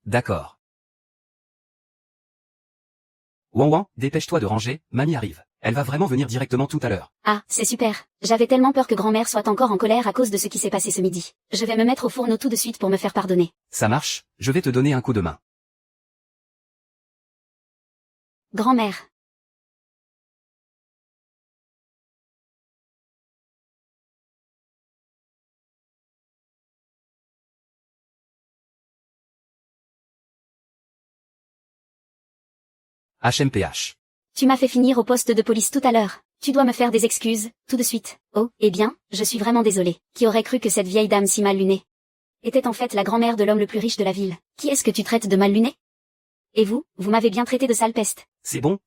D'accord. Ouan, dépêche-toi de ranger, mamie arrive. Elle va vraiment venir directement tout à l'heure. Ah, c'est super. J'avais tellement peur que grand-mère soit encore en colère à cause de ce qui s'est passé ce midi. Je vais me mettre au fourneau tout de suite pour me faire pardonner. Ça marche, je vais te donner un coup de main. Grand-mère. HMPH. Tu m'as fait finir au poste de police tout à l'heure. Tu dois me faire des excuses, tout de suite. Oh, eh bien, je suis vraiment désolée. Qui aurait cru que cette vieille dame si mal lunée était en fait la grand-mère de l'homme le plus riche de la ville? Qui est-ce que tu traites de mal luné? Et vous m'avez bien traité de sale peste. C'est bon,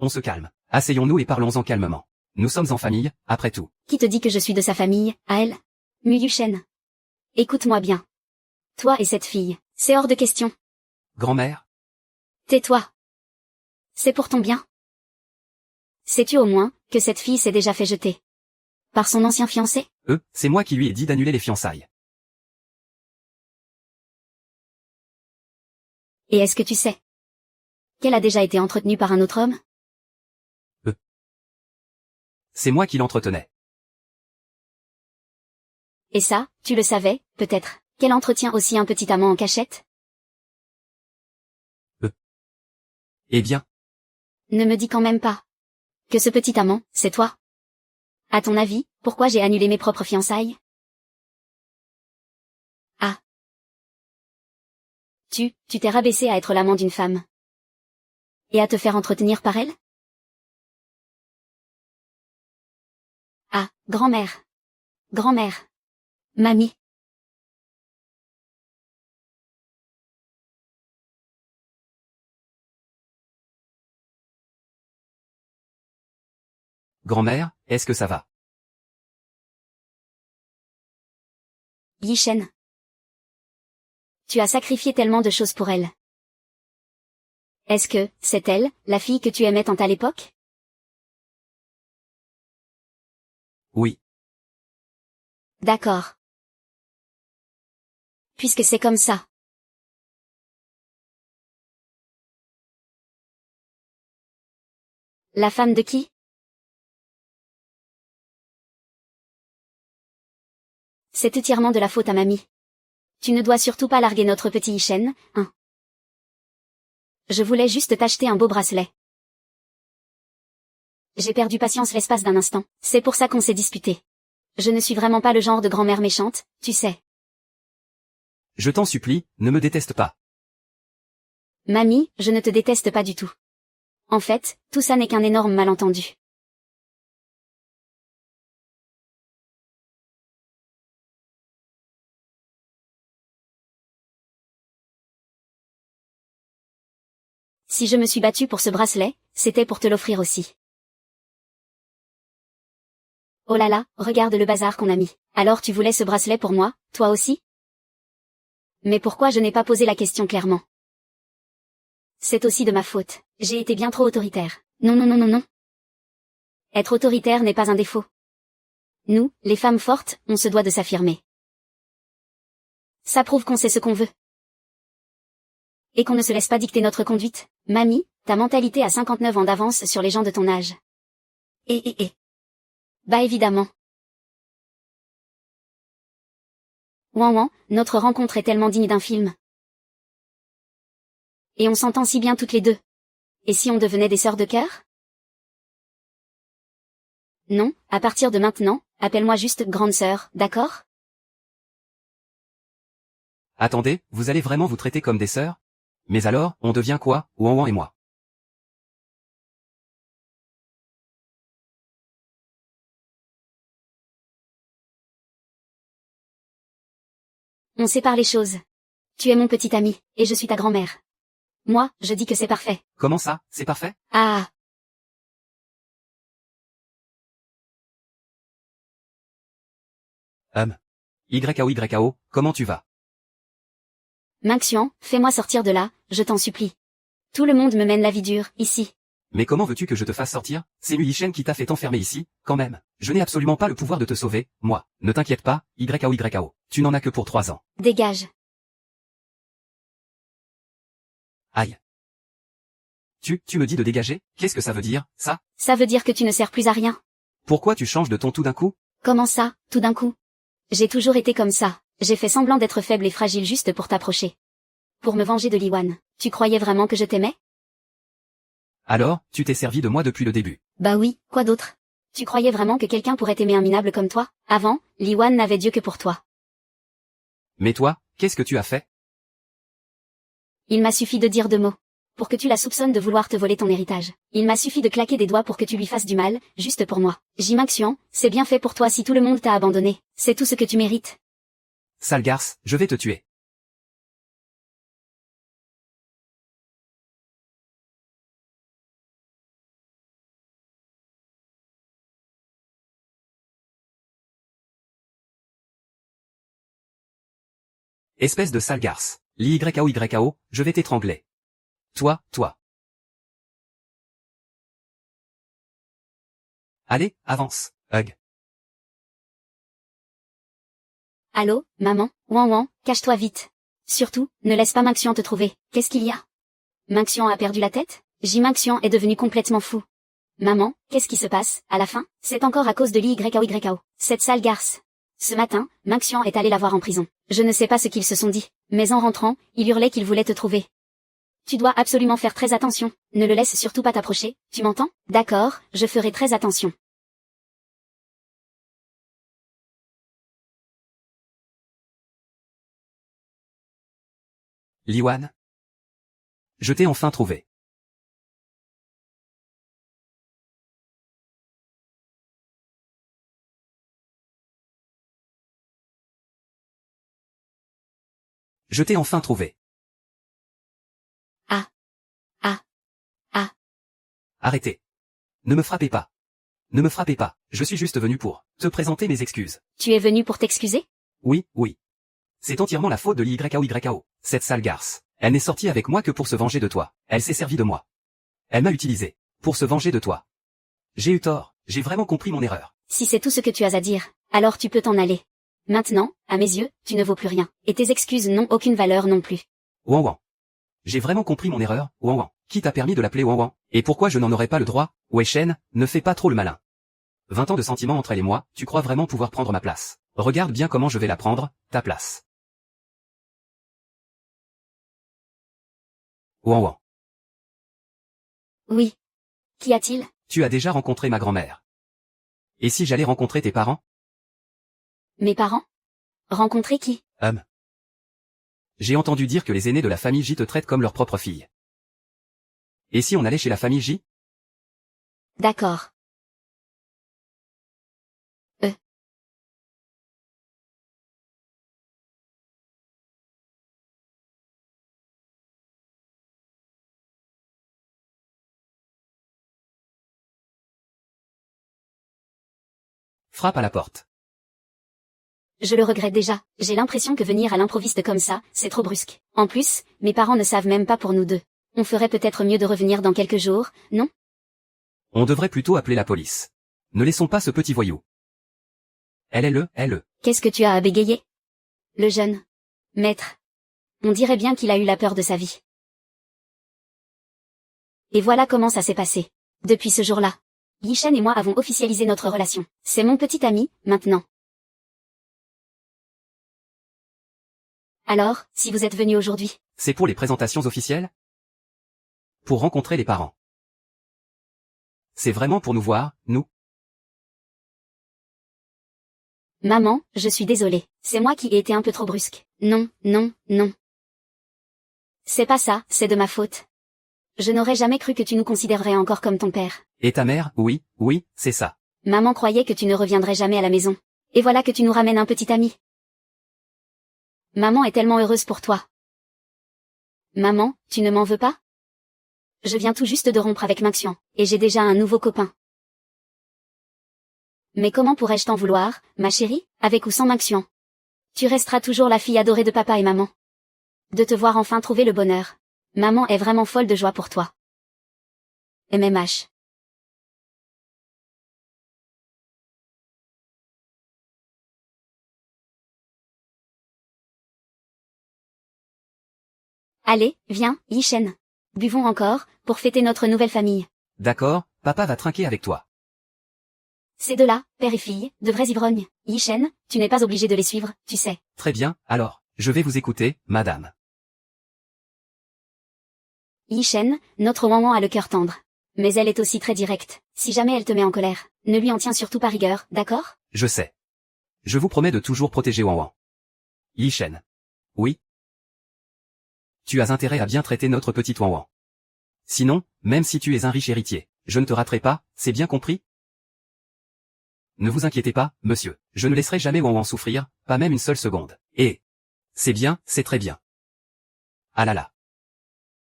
on se calme. Asseyons-nous et parlons-en calmement. Nous sommes en famille, après tout. Qui te dit que je suis de sa famille, à elle? Muyuchen. Écoute-moi bien. Toi et cette fille, c'est hors de question. Grand-mère? Tais-toi. C'est pour ton bien. Sais-tu au moins que cette fille s'est déjà fait jeter par son ancien fiancé? C'est moi qui lui ai dit d'annuler les fiançailles. Et est-ce que tu sais qu'elle a déjà été entretenue par un autre homme? C'est moi qui l'entretenais. Et ça, tu le savais, peut-être, qu'elle entretient aussi un petit amant en cachette? Eh bien, Ne me dis quand même pas que ce petit amant, c'est toi. À ton avis, pourquoi j'ai annulé mes propres fiançailles? Ah. Tu t'es rabaissé à être l'amant d'une femme. Et à te faire entretenir par elle? Ah, grand-mère. Grand-mère. Mamie. grand-mère, est-ce que ça va? Yishen. Tu as sacrifié tellement de choses pour elle. Est-ce que, c'est elle, la fille que tu aimais tant à l'époque? Oui. D'accord. Puisque c'est comme ça. La femme de qui? C'est entièrement de la faute à mamie. Tu ne dois surtout pas larguer notre petit Yishen, hein. Je voulais juste t'acheter un beau bracelet. J'ai perdu patience l'espace d'un instant, c'est pour ça qu'on s'est disputé. Je ne suis vraiment pas le genre de grand-mère méchante, tu sais. Je t'en supplie, ne me déteste pas. Mamie, je ne te déteste pas du tout. En fait, tout ça n'est qu'un énorme malentendu. Si je me suis battue pour ce bracelet, c'était pour te l'offrir aussi. Oh là là, regarde le bazar qu'on a mis. Alors tu voulais ce bracelet pour moi, toi aussi? Mais pourquoi je n'ai pas posé la question clairement? C'est aussi de ma faute. J'ai été bien trop autoritaire. Non non non non non. Être autoritaire n'est pas un défaut. Nous, les femmes fortes, on se doit de s'affirmer. Ça prouve qu'on sait ce qu'on veut. Et qu'on ne se laisse pas dicter notre conduite. Mamie, ta mentalité a 59 ans d'avance sur les gens de ton âge. Et. Bah évidemment. Ouan, notre rencontre est tellement digne d'un film. Et on s'entend si bien toutes les deux. Et si on devenait des sœurs de cœur? Non, à partir de maintenant, appelle-moi juste grande sœur, d'accord? Attendez, vous allez vraiment vous traiter comme des sœurs? Mais alors, on devient quoi, Ouan et moi? On sépare les choses. Tu es mon petit ami, et je suis ta grand-mère. Moi, je dis que c'est parfait. Comment ça, c'est parfait? Ah. YAO, comment tu vas? Minxian, fais-moi sortir de là, je t'en supplie. Tout le monde me mène la vie dure, ici. Mais comment veux-tu que je te fasse sortir? C'est Nuishen qui t'a fait t'enfermer ici, quand même. Je n'ai absolument pas le pouvoir de te sauver, moi. Ne t'inquiète pas, YAO. Tu n'en as que pour 3 ans. Dégage. Aïe. Tu me dis de dégager? Qu'est-ce que ça veut dire, ça? Ça veut dire que tu ne sers plus à rien. Pourquoi tu changes de ton tout d'un coup? Comment ça, tout d'un coup? J'ai toujours été comme ça. J'ai fait semblant d'être faible et fragile juste pour t'approcher. Pour me venger de Liwan. Tu croyais vraiment que je t'aimais? Alors, tu t'es servi de moi depuis le début. Bah oui, quoi d'autre? Tu croyais vraiment que quelqu'un pourrait aimer un minable comme toi? Avant, Liwan n'avait Dieu que pour toi. Mais toi, qu'est-ce que tu as fait? Il m'a suffi de dire 2 mots. Pour que tu la soupçonnes de vouloir te voler ton héritage. Il m'a suffi de claquer des doigts pour que tu lui fasses du mal, juste pour moi. Jimaxian, c'est bien fait pour toi si tout le monde t'a abandonné. C'est tout ce que tu mérites. Sale garce, je vais te tuer. Espèce de sale garce. YAO, je vais t'étrangler. Toi. Allez, avance, Hug. Allô, maman? Ouan, cache-toi vite. Surtout, ne laisse pas Minxian te trouver. Qu'est-ce qu'il y a? Minxian a perdu la tête? Jimaxian est devenu complètement fou. Maman, qu'est-ce qui se passe, à la fin? C'est encore à cause de l'YAO. Cette sale garce. Ce matin, Minxian est allé la voir en prison. Je ne sais pas ce qu'ils se sont dit, mais en rentrant, il hurlait qu'il voulait te trouver. Tu dois absolument faire très attention. Ne le laisse surtout pas t'approcher, tu m'entends? D'accord, je ferai très attention. Liwan? Je t'ai enfin trouvé. Je t'ai enfin trouvé. Ah. Arrêtez. Ne me frappez pas. Ne me frappez pas, je suis juste venu pour te présenter mes excuses. Tu es venu pour t'excuser? Oui. C'est entièrement la faute de l'YAO. Cette sale garce. Elle n'est sortie avec moi que pour se venger de toi. Elle s'est servie de moi. Elle m'a utilisé. Pour se venger de toi. J'ai eu tort. J'ai vraiment compris mon erreur. Si c'est tout ce que tu as à dire, alors tu peux t'en aller. Maintenant, à mes yeux, tu ne vaux plus rien. Et tes excuses n'ont aucune valeur non plus. Ouan. J'ai vraiment compris mon erreur, Ouan. Qui t'a permis de l'appeler Ouan? Et pourquoi je n'en aurais pas le droit? Weishen, ne fais pas trop le malin. 20 ans de sentiments entre elle et moi, tu crois vraiment pouvoir prendre ma place? Regarde bien comment je vais la prendre, ta place. Ouan. Oui. Qu'y a-t-il? Tu as déjà rencontré ma grand-mère. Et si j'allais rencontrer tes parents? Mes parents? Rencontrer qui? J'ai entendu dire que les aînés de la famille J te traitent comme leur propre fille. Et si on allait chez la famille J? D'accord. frappe à la porte. Je le regrette déjà, j'ai l'impression que venir à l'improviste comme ça, c'est trop brusque. En plus, mes parents ne savent même pas pour nous deux. On ferait peut-être mieux de revenir dans quelques jours, non? On devrait plutôt appeler la police. Ne laissons pas ce petit voyou. Elle. Qu'est-ce que tu as à bégayer? Le jeune maître. On dirait bien qu'il a eu la peur de sa vie. Et voilà comment ça s'est passé. Depuis ce jour-là, Yi-Shen et moi avons officialisé notre relation. C'est mon petit ami, maintenant. Alors, si vous êtes venu aujourd'hui, C'est pour les présentations officielles? Pour rencontrer les parents. C'est vraiment pour nous voir, nous? maman, je suis désolée. C'est moi qui ai été un peu trop brusque. Non. C'est pas ça, c'est de ma faute. Je n'aurais jamais cru que tu nous considérerais encore comme ton père. Et ta mère? Oui, c'est ça. Maman croyait que tu ne reviendrais jamais à la maison. Et voilà que tu nous ramènes un petit ami. Maman est tellement heureuse pour toi. Maman, tu ne m'en veux pas? Je viens tout juste de rompre avec Maxian, et j'ai déjà un nouveau copain. Mais comment pourrais-je t'en vouloir, ma chérie, avec ou sans Maxian? Tu resteras toujours la fille adorée de papa et maman. De te voir enfin trouver le bonheur. Maman est vraiment folle de joie pour toi. MMH. Allez, viens, Yi-Shen. Buvons encore, pour fêter notre nouvelle famille. D'accord, papa va trinquer avec toi. Ces deux-là, père et fille, de vrais ivrognes. Yi-Shen, tu n'es pas obligé de les suivre, tu sais. Très bien, alors, je vais vous écouter, madame. Yi-Shen, notre Wanwan a le cœur tendre. Mais elle est aussi très directe. Si jamais elle te met en colère, ne lui en tiens surtout pas rigueur, d'accord? Je sais. Je vous promets de toujours protéger Wanwan. Yi-Shen. Oui. Tu as intérêt à bien traiter notre petite Wanwan. Sinon, même si tu es un riche héritier, je ne te raterai pas, c'est bien compris? Ne vous inquiétez pas, monsieur, je ne laisserai jamais Wanwan souffrir, pas même une seule seconde. Et c'est bien, c'est très bien. Ah là là.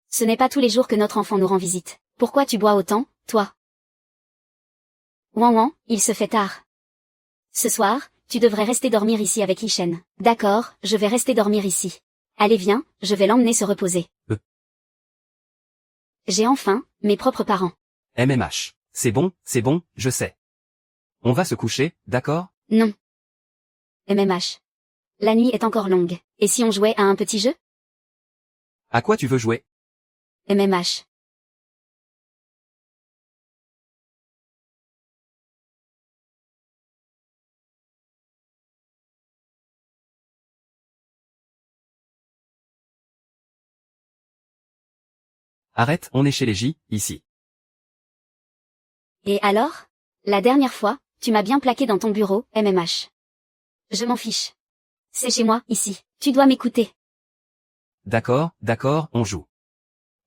Ce n'est pas tous les jours que notre enfant nous rend visite. Pourquoi tu bois autant, toi? Wanwan, il se fait tard. Ce soir, tu devrais rester dormir ici avec Yi-Shen. D'accord, je vais rester dormir ici. Allez viens, je vais l'emmener se reposer. J'ai enfin, mes propres parents. MMH. C'est bon, je sais. On va se coucher, d'accord? Non. MMH. La nuit est encore longue. Et si on jouait à un petit jeu? À quoi tu veux jouer? MMH. Arrête, on est chez les J, ici. Et alors? La dernière fois, tu m'as bien plaqué dans ton bureau, MMH. Je m'en fiche. C'est chez moi, ici. Tu dois m'écouter. D'accord, on joue.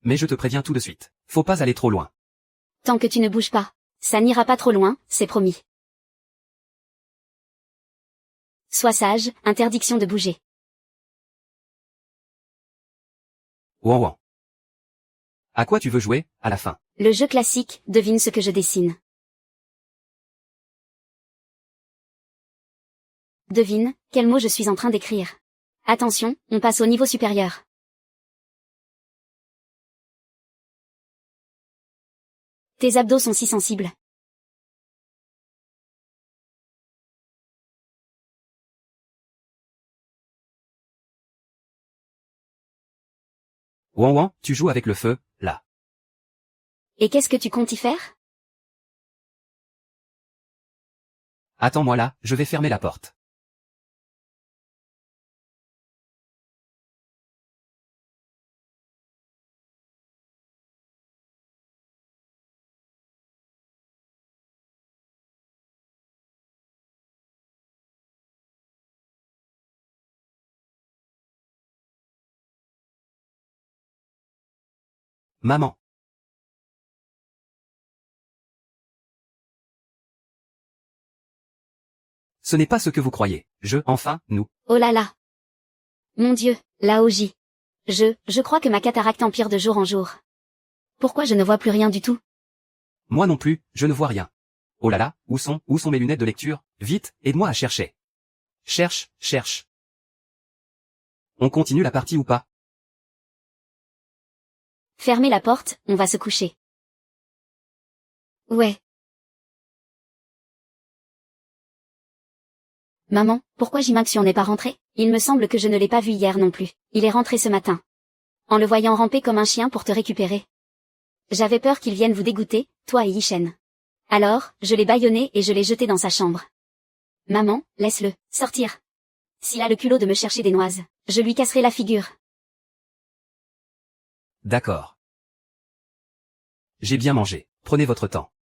Mais je te préviens tout de suite, faut pas aller trop loin. Tant que tu ne bouges pas. Ça n'ira pas trop loin, c'est promis. Sois sage, interdiction de bouger. Wanwan. À quoi tu veux jouer, à la fin? Le jeu classique, devine ce que je dessine. Devine, quel mot je suis en train d'écrire. Attention, on passe au niveau supérieur. Tes abdos sont si sensibles. Wanwan, tu joues avec le feu, là. Et qu'est-ce que tu comptes y faire? Attends-moi là, je vais fermer la porte. Maman. Ce n'est pas ce que vous croyez. Nous. Oh là là. Mon Dieu, là Oji. Je crois que ma cataracte empire de jour en jour. Pourquoi je ne vois plus rien du tout? Moi non plus, je ne vois rien. Oh là là, où sont mes lunettes de lecture? Vite, aide-moi à chercher. Cherche, cherche. On continue la partie ou pas? Fermez la porte, on va se coucher. Ouais. Maman, pourquoi Jimaxion n'est pas rentré? Il me semble que je ne l'ai pas vu hier non plus. Il est rentré ce matin. En le voyant ramper comme un chien pour te récupérer. J'avais peur qu'il vienne vous dégoûter, toi et Yishen. Alors, je l'ai bâillonné et je l'ai jeté dans sa chambre. Maman, laisse-le sortir. S'il a le culot de me chercher des noises, je lui casserai la figure. D'accord. J'ai bien mangé, prenez votre temps.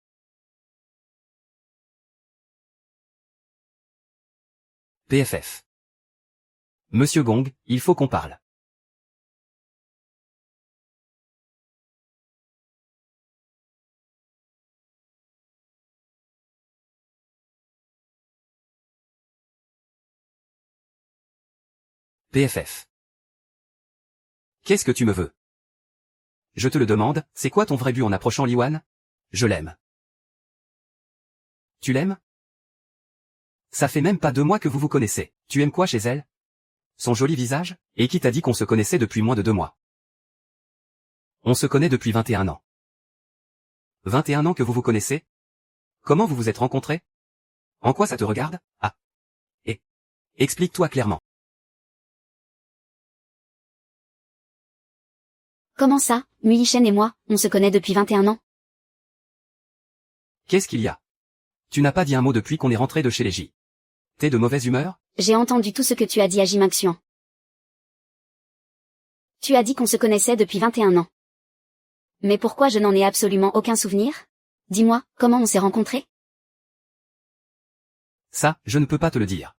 PFF. Monsieur Gong, il faut qu'on parle. PFF. Qu'est-ce que tu me veux? Je te le demande, c'est quoi ton vrai but en approchant Liwan? Je l'aime. Tu l'aimes? Ça fait même pas 2 mois que vous vous connaissez. Tu aimes quoi chez elle? Son joli visage? Et qui t'a dit qu'on se connaissait depuis moins de 2 mois? On se connaît depuis 21 ans. 21 ans que vous vous connaissez? Comment vous vous êtes rencontrés? En quoi ça te regarde? Ah. Et. Explique-toi clairement. Comment ça, Yishen et moi, on se connaît depuis 21 ans? Qu'est-ce qu'il y a? Tu n'as pas dit un mot depuis qu'on est rentré de chez les J. T'es de mauvaise humeur? J'ai entendu tout ce que tu as dit à Jimaxion. Tu as dit qu'on se connaissait depuis 21 ans. Mais pourquoi je n'en ai absolument aucun souvenir? Dis-moi, comment on s'est rencontrés? Ça, je ne peux pas te le dire.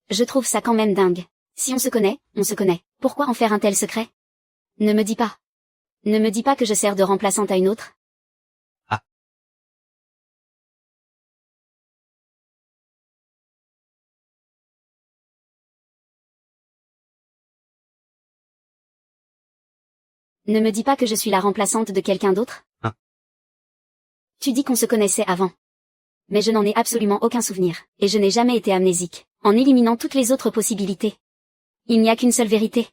Je trouve ça quand même dingue. Si on se connaît, on se connaît. Pourquoi en faire un tel secret? Ne me dis pas. Ne me dis pas que je sers de remplaçante à une autre. Ah. Ne me dis pas que je suis la remplaçante de quelqu'un d'autre. Hein? Tu dis qu'on se connaissait avant. Mais je n'en ai absolument aucun souvenir, et je n'ai jamais été amnésique, en éliminant toutes les autres possibilités. Il n'y a qu'une seule vérité.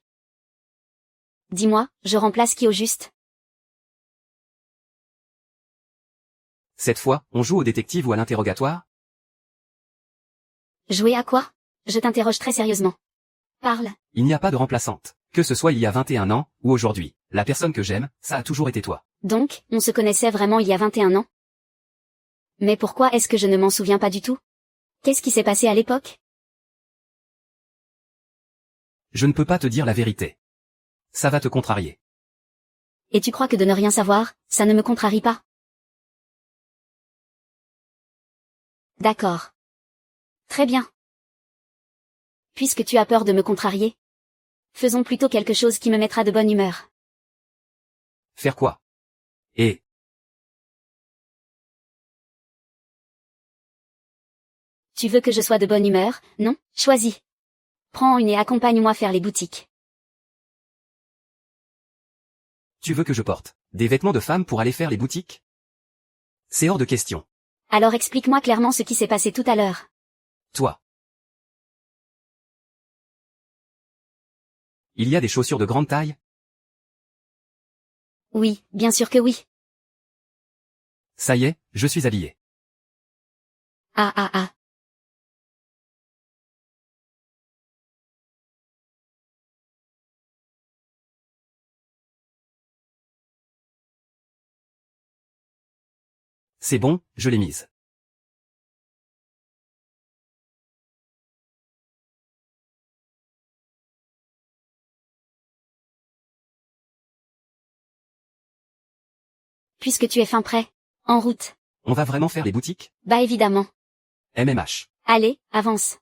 Dis-moi, je remplace qui au juste? Cette fois, on joue au détective ou à l'interrogatoire? Jouer à quoi? Je t'interroge très sérieusement. Parle. Il n'y a pas de remplaçante. Que ce soit il y a 21 ans, ou aujourd'hui. La personne que j'aime, ça a toujours été toi. Donc, on se connaissait vraiment il y a 21 ans? Mais pourquoi est-ce que je ne m'en souviens pas du tout? Qu'est-ce qui s'est passé à l'époque? Je ne peux pas te dire la vérité. Ça va te contrarier. Et tu crois que de ne rien savoir, ça ne me contrarie pas? D'accord. Très bien. Puisque tu as peur de me contrarier, faisons plutôt quelque chose qui me mettra de bonne humeur. Faire quoi? Et. Tu veux que je sois de bonne humeur, non? Choisis. Prends une et accompagne-moi faire les boutiques. Tu veux que je porte des vêtements de femme pour aller faire les boutiques? C'est hors de question. Alors explique-moi clairement ce qui s'est passé tout à l'heure. Toi. Il y a des chaussures de grande taille? Oui, bien sûr que oui. Ça y est, je suis habillé. Ah ah ah. C'est bon, je l'ai mise. Puisque tu es fin prêt. En route. On va vraiment faire les boutiques? Bah évidemment. MMH. Allez, avance.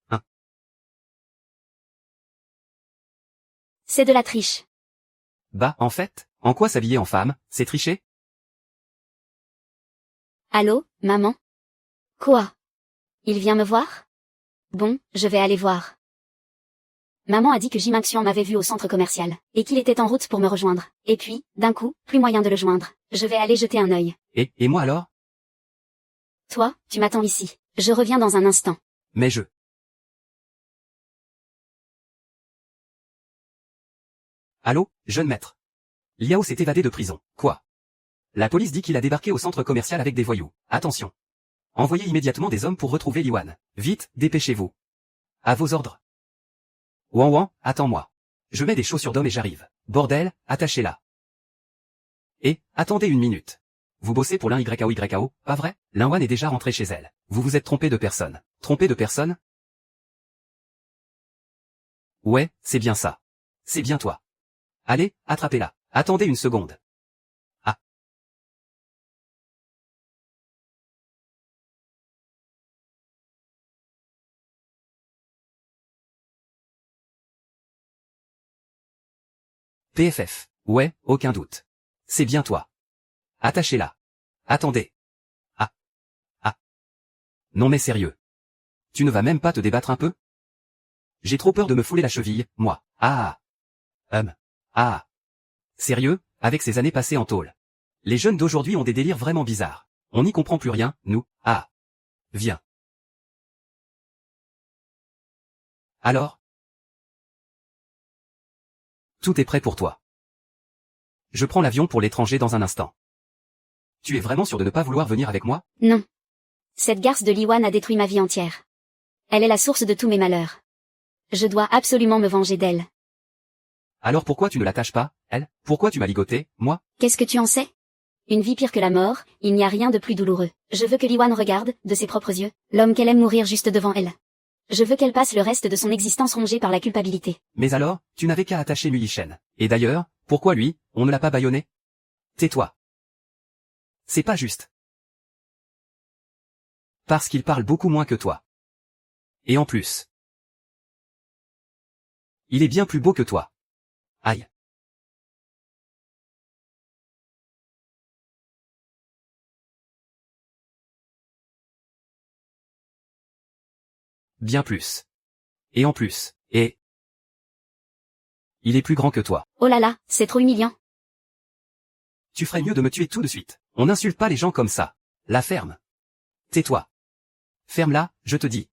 Hein? C'est de la triche. Bah, en fait, en quoi s'habiller en femme, c'est tricher? Allô, maman? Quoi? Il vient me voir? Bon, je vais aller voir. Maman a dit que Jim Xian m'avait vu au centre commercial, et qu'il était en route pour me rejoindre. Et puis, d'un coup, plus moyen de le joindre. Je vais aller jeter un œil. Et moi alors? Toi, tu m'attends ici. Je reviens dans un instant. Mais Allô, jeune maître. Liao s'est évadé de prison. Quoi? La police dit qu'il a débarqué au centre commercial avec des voyous. Attention. Envoyez immédiatement des hommes pour retrouver Liwan. Vite, dépêchez-vous. À vos ordres. Wan, attends-moi. Je mets des chaussures d'homme et j'arrive. Bordel, attachez-la. Et, attendez une minute. Vous bossez pour l'YAO, pas vrai? Linwan est déjà rentrée chez elle. Vous vous êtes trompé de personne. Trompé de personne? Ouais, c'est bien ça. C'est bien toi. Allez, attrapez-la. Attendez une seconde. Ah. PFF. Ouais, aucun doute. C'est bien toi. Attachez-la. Attendez. Ah. Ah. Non mais sérieux. Tu ne vas même pas te débattre un peu? J'ai trop peur de me fouler la cheville, moi. Ah. Ah. Sérieux, avec ces années passées en tôle. Les jeunes d'aujourd'hui ont des délires vraiment bizarres. On n'y comprend plus rien, nous. Ah. Viens. Alors? Tout est prêt pour toi. Je prends l'avion pour l'étranger dans un instant. Tu es vraiment sûr de ne pas vouloir venir avec moi? Non. Cette garce de Liwan a détruit ma vie entière. Elle est la source de tous mes malheurs. Je dois absolument me venger d'elle. Alors pourquoi tu ne l'attaches pas, elle? Pourquoi tu m'as ligoté, moi? Qu'est-ce que tu en sais? Une vie pire que la mort, il n'y a rien de plus douloureux. Je veux que Liwan regarde, de ses propres yeux, l'homme qu'elle aime mourir juste devant elle. Je veux qu'elle passe le reste de son existence rongée par la culpabilité. Mais alors, tu n'avais qu'à attacher Muyi-Shen. Et d'ailleurs, pourquoi lui, on ne l'a pas bâillonné? Tais-toi. C'est pas juste. Parce qu'il parle beaucoup moins que toi. Et en plus, il est bien plus beau que toi. Aïe. Bien plus. Et en plus, il est plus grand que toi. Oh là là, c'est trop humiliant. Tu ferais mieux de me tuer tout de suite. On n'insulte pas les gens comme ça. La ferme. Tais-toi. Ferme-la, je te dis.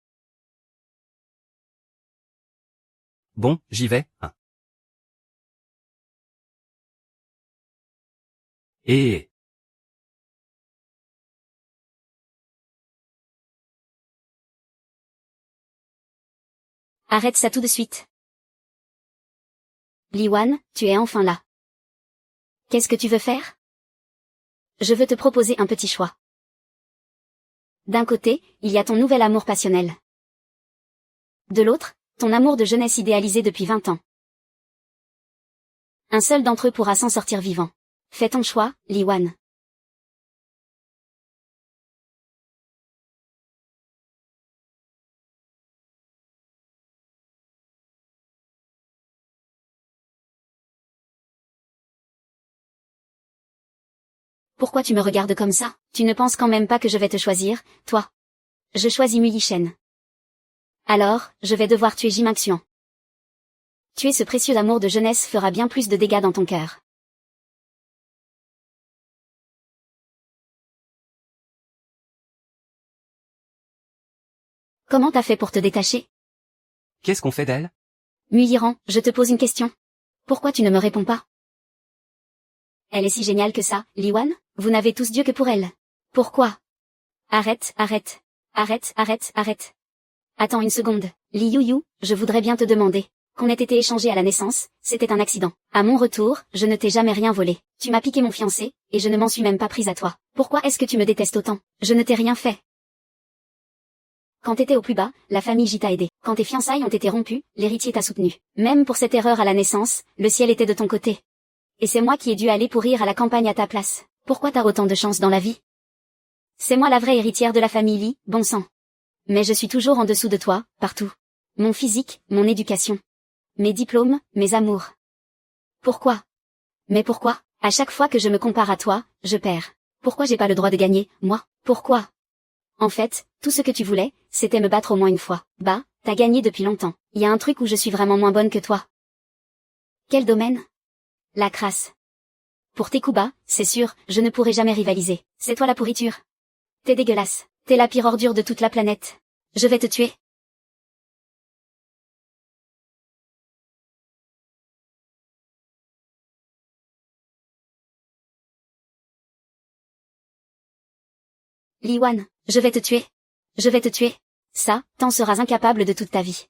Bon, j'y vais, hein. Et... Arrête ça tout de suite. Liwan, tu es enfin là. Qu'est-ce que tu veux faire? Je veux te proposer un petit choix. D'un côté, il y a ton nouvel amour passionnel. De l'autre, ton amour de jeunesse idéalisé depuis 20 ans. Un seul d'entre eux pourra s'en sortir vivant. Fais ton choix, Liwan. Pourquoi tu me regardes comme ça? Tu ne penses quand même pas que je vais te choisir, toi? Je choisis Muyi-Shen. Alors, je vais devoir tuer Jim Xian. Tuer ce précieux amour de jeunesse fera bien plus de dégâts dans ton cœur. Comment t'as fait pour te détacher? qu'est-ce qu'on fait d'elle? Muyiran, je te pose une question. Pourquoi tu ne me réponds pas? Elle est si géniale que ça, Liwan? Vous n'avez tous Dieu que pour elle. Pourquoi? Arrête. Attends une seconde. Li Yu, je voudrais bien te demander. Qu'on ait été échangés à la naissance, c'était un accident. À mon retour, je ne t'ai jamais rien volé. Tu m'as piqué mon fiancé, et je ne m'en suis même pas prise à toi. Pourquoi est-ce que tu me détestes autant? Je ne t'ai rien fait. Quand t'étais au plus bas, la famille J t'a aidé. Quand tes fiançailles ont été rompues, l'héritier t'a soutenu. Même pour cette erreur à la naissance, le ciel était de ton côté. Et c'est moi qui ai dû aller pourrir à la campagne à ta place. Pourquoi t'as autant de chance dans la vie? C'est moi la vraie héritière de la famille Li, bon sang. Mais je suis toujours en dessous de toi, partout. Mon physique, mon éducation. Mes diplômes, mes amours. Pourquoi? Mais pourquoi? À chaque fois que je me compare à toi, je perds. Pourquoi j'ai pas le droit de gagner, moi? Pourquoi? En fait, tout ce que tu voulais, c'était me battre au moins une fois. Bah, t'as gagné depuis longtemps. Y a un truc où je suis vraiment moins bonne que toi. Quel domaine? La crasse. Pour tes coups bas, c'est sûr, je ne pourrai jamais rivaliser. C'est toi la pourriture. T'es dégueulasse. T'es la pire ordure de toute la planète. Je vais te tuer. Liwan, je vais te tuer. Je vais te tuer. Ça, t'en seras incapable de toute ta vie.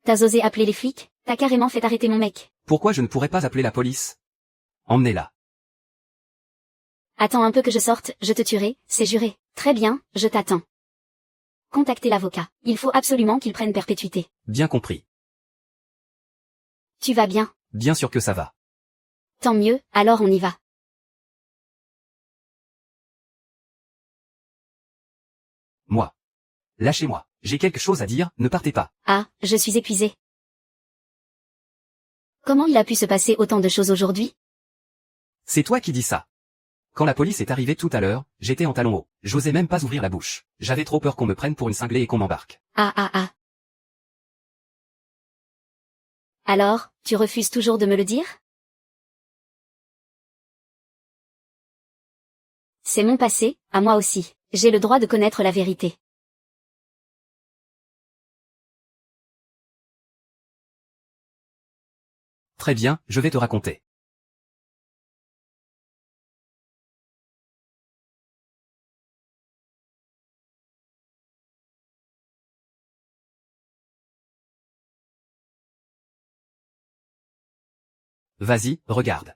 T'as osé appeler les flics? T'as carrément fait arrêter mon mec. Pourquoi je ne pourrais pas appeler la police? Emmenez-la. Attends un peu que je sorte, je te tuerai, c'est juré. Très bien, je t'attends. Contactez l'avocat. Il faut absolument qu'il prenne perpétuité. Bien compris. Tu vas bien? Bien sûr que ça va. Tant mieux, alors on y va. Moi. Lâchez-moi. J'ai quelque chose à dire, ne partez pas. Ah, je suis épuisée. Comment il a pu se passer autant de choses aujourd'hui? C'est toi qui dis ça. Quand la police est arrivée tout à l'heure, j'étais en talons hauts. J'osais même pas ouvrir la bouche. J'avais trop peur qu'on me prenne pour une cinglée et qu'on m'embarque. Ah ah ah. Alors, tu refuses toujours de me le dire? C'est mon passé, à moi aussi. J'ai le droit de connaître la vérité. Très bien, je vais te raconter. Vas-y, regarde.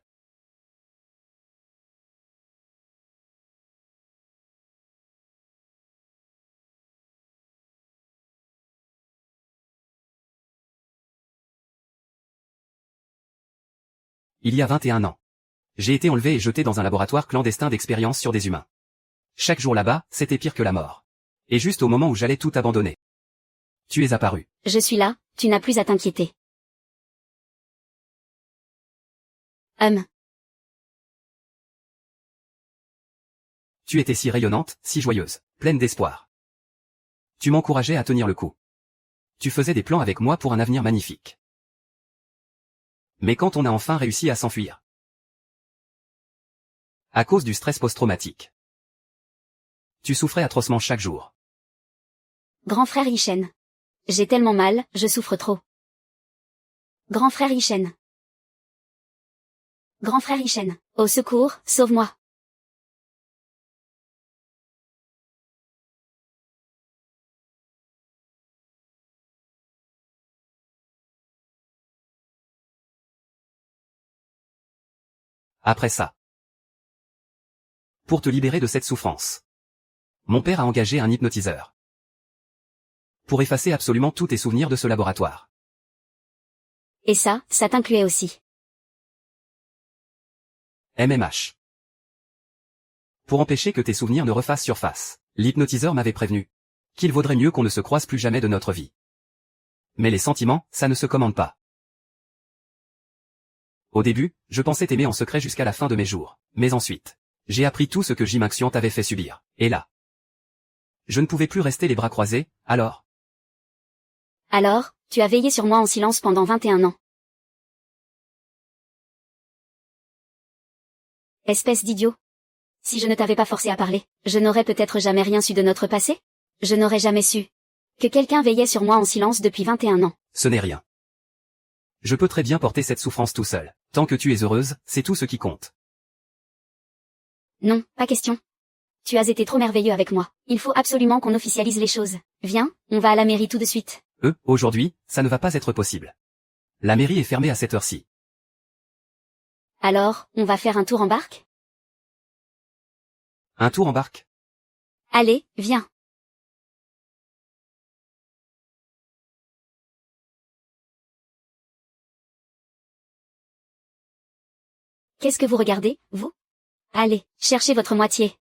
Il y a 21 ans. J'ai été enlevé et jeté dans un laboratoire clandestin d'expérience sur des humains. Chaque jour là-bas, c'était pire que la mort. Et juste au moment où j'allais tout abandonner. Tu es apparu. Je suis là, tu n'as plus à t'inquiéter. Tu étais si rayonnante, si joyeuse, pleine d'espoir. Tu m'encourageais à tenir le coup. Tu faisais des plans avec moi pour un avenir magnifique. Mais quand on a enfin réussi à s'enfuir, à cause du stress post-traumatique, tu souffrais atrocement chaque jour. Grand frère Ishen. J'ai tellement mal, je souffre trop. Grand frère Ishen. Grand frère Ishen. Au secours, sauve-moi. Après ça, pour te libérer de cette souffrance, mon père a engagé un hypnotiseur. Pour effacer absolument tous tes souvenirs de ce laboratoire. Et ça t'incluait aussi. MMH. Pour empêcher que tes souvenirs ne refassent surface, l'hypnotiseur m'avait prévenu qu'il vaudrait mieux qu'on ne se croise plus jamais de notre vie. Mais les sentiments, ça ne se commande pas. Au début, je pensais t'aimer en secret jusqu'à la fin de mes jours, mais ensuite, j'ai appris tout ce que Jimaxian t'avait fait subir, et là, je ne pouvais plus rester les bras croisés, alors. Alors, tu as veillé sur moi en silence pendant 21 ans. Espèce d'idiot. Si je ne t'avais pas forcé à parler, je n'aurais peut-être jamais rien su de notre passé? Je n'aurais jamais su que quelqu'un veillait sur moi en silence depuis 21 ans. Ce n'est rien. Je peux très bien porter cette souffrance tout seul. Tant que tu es heureuse, c'est tout ce qui compte. Non, pas question. Tu as été trop merveilleux avec moi. Il faut absolument qu'on officialise les choses. Viens, on va à la mairie tout de suite. Aujourd'hui, ça ne va pas être possible. La mairie est fermée à cette heure-ci. Alors, on va faire un tour en barque? Un tour en barque? Allez, viens. Qu'est-ce que vous regardez, vous? Allez, cherchez votre moitié.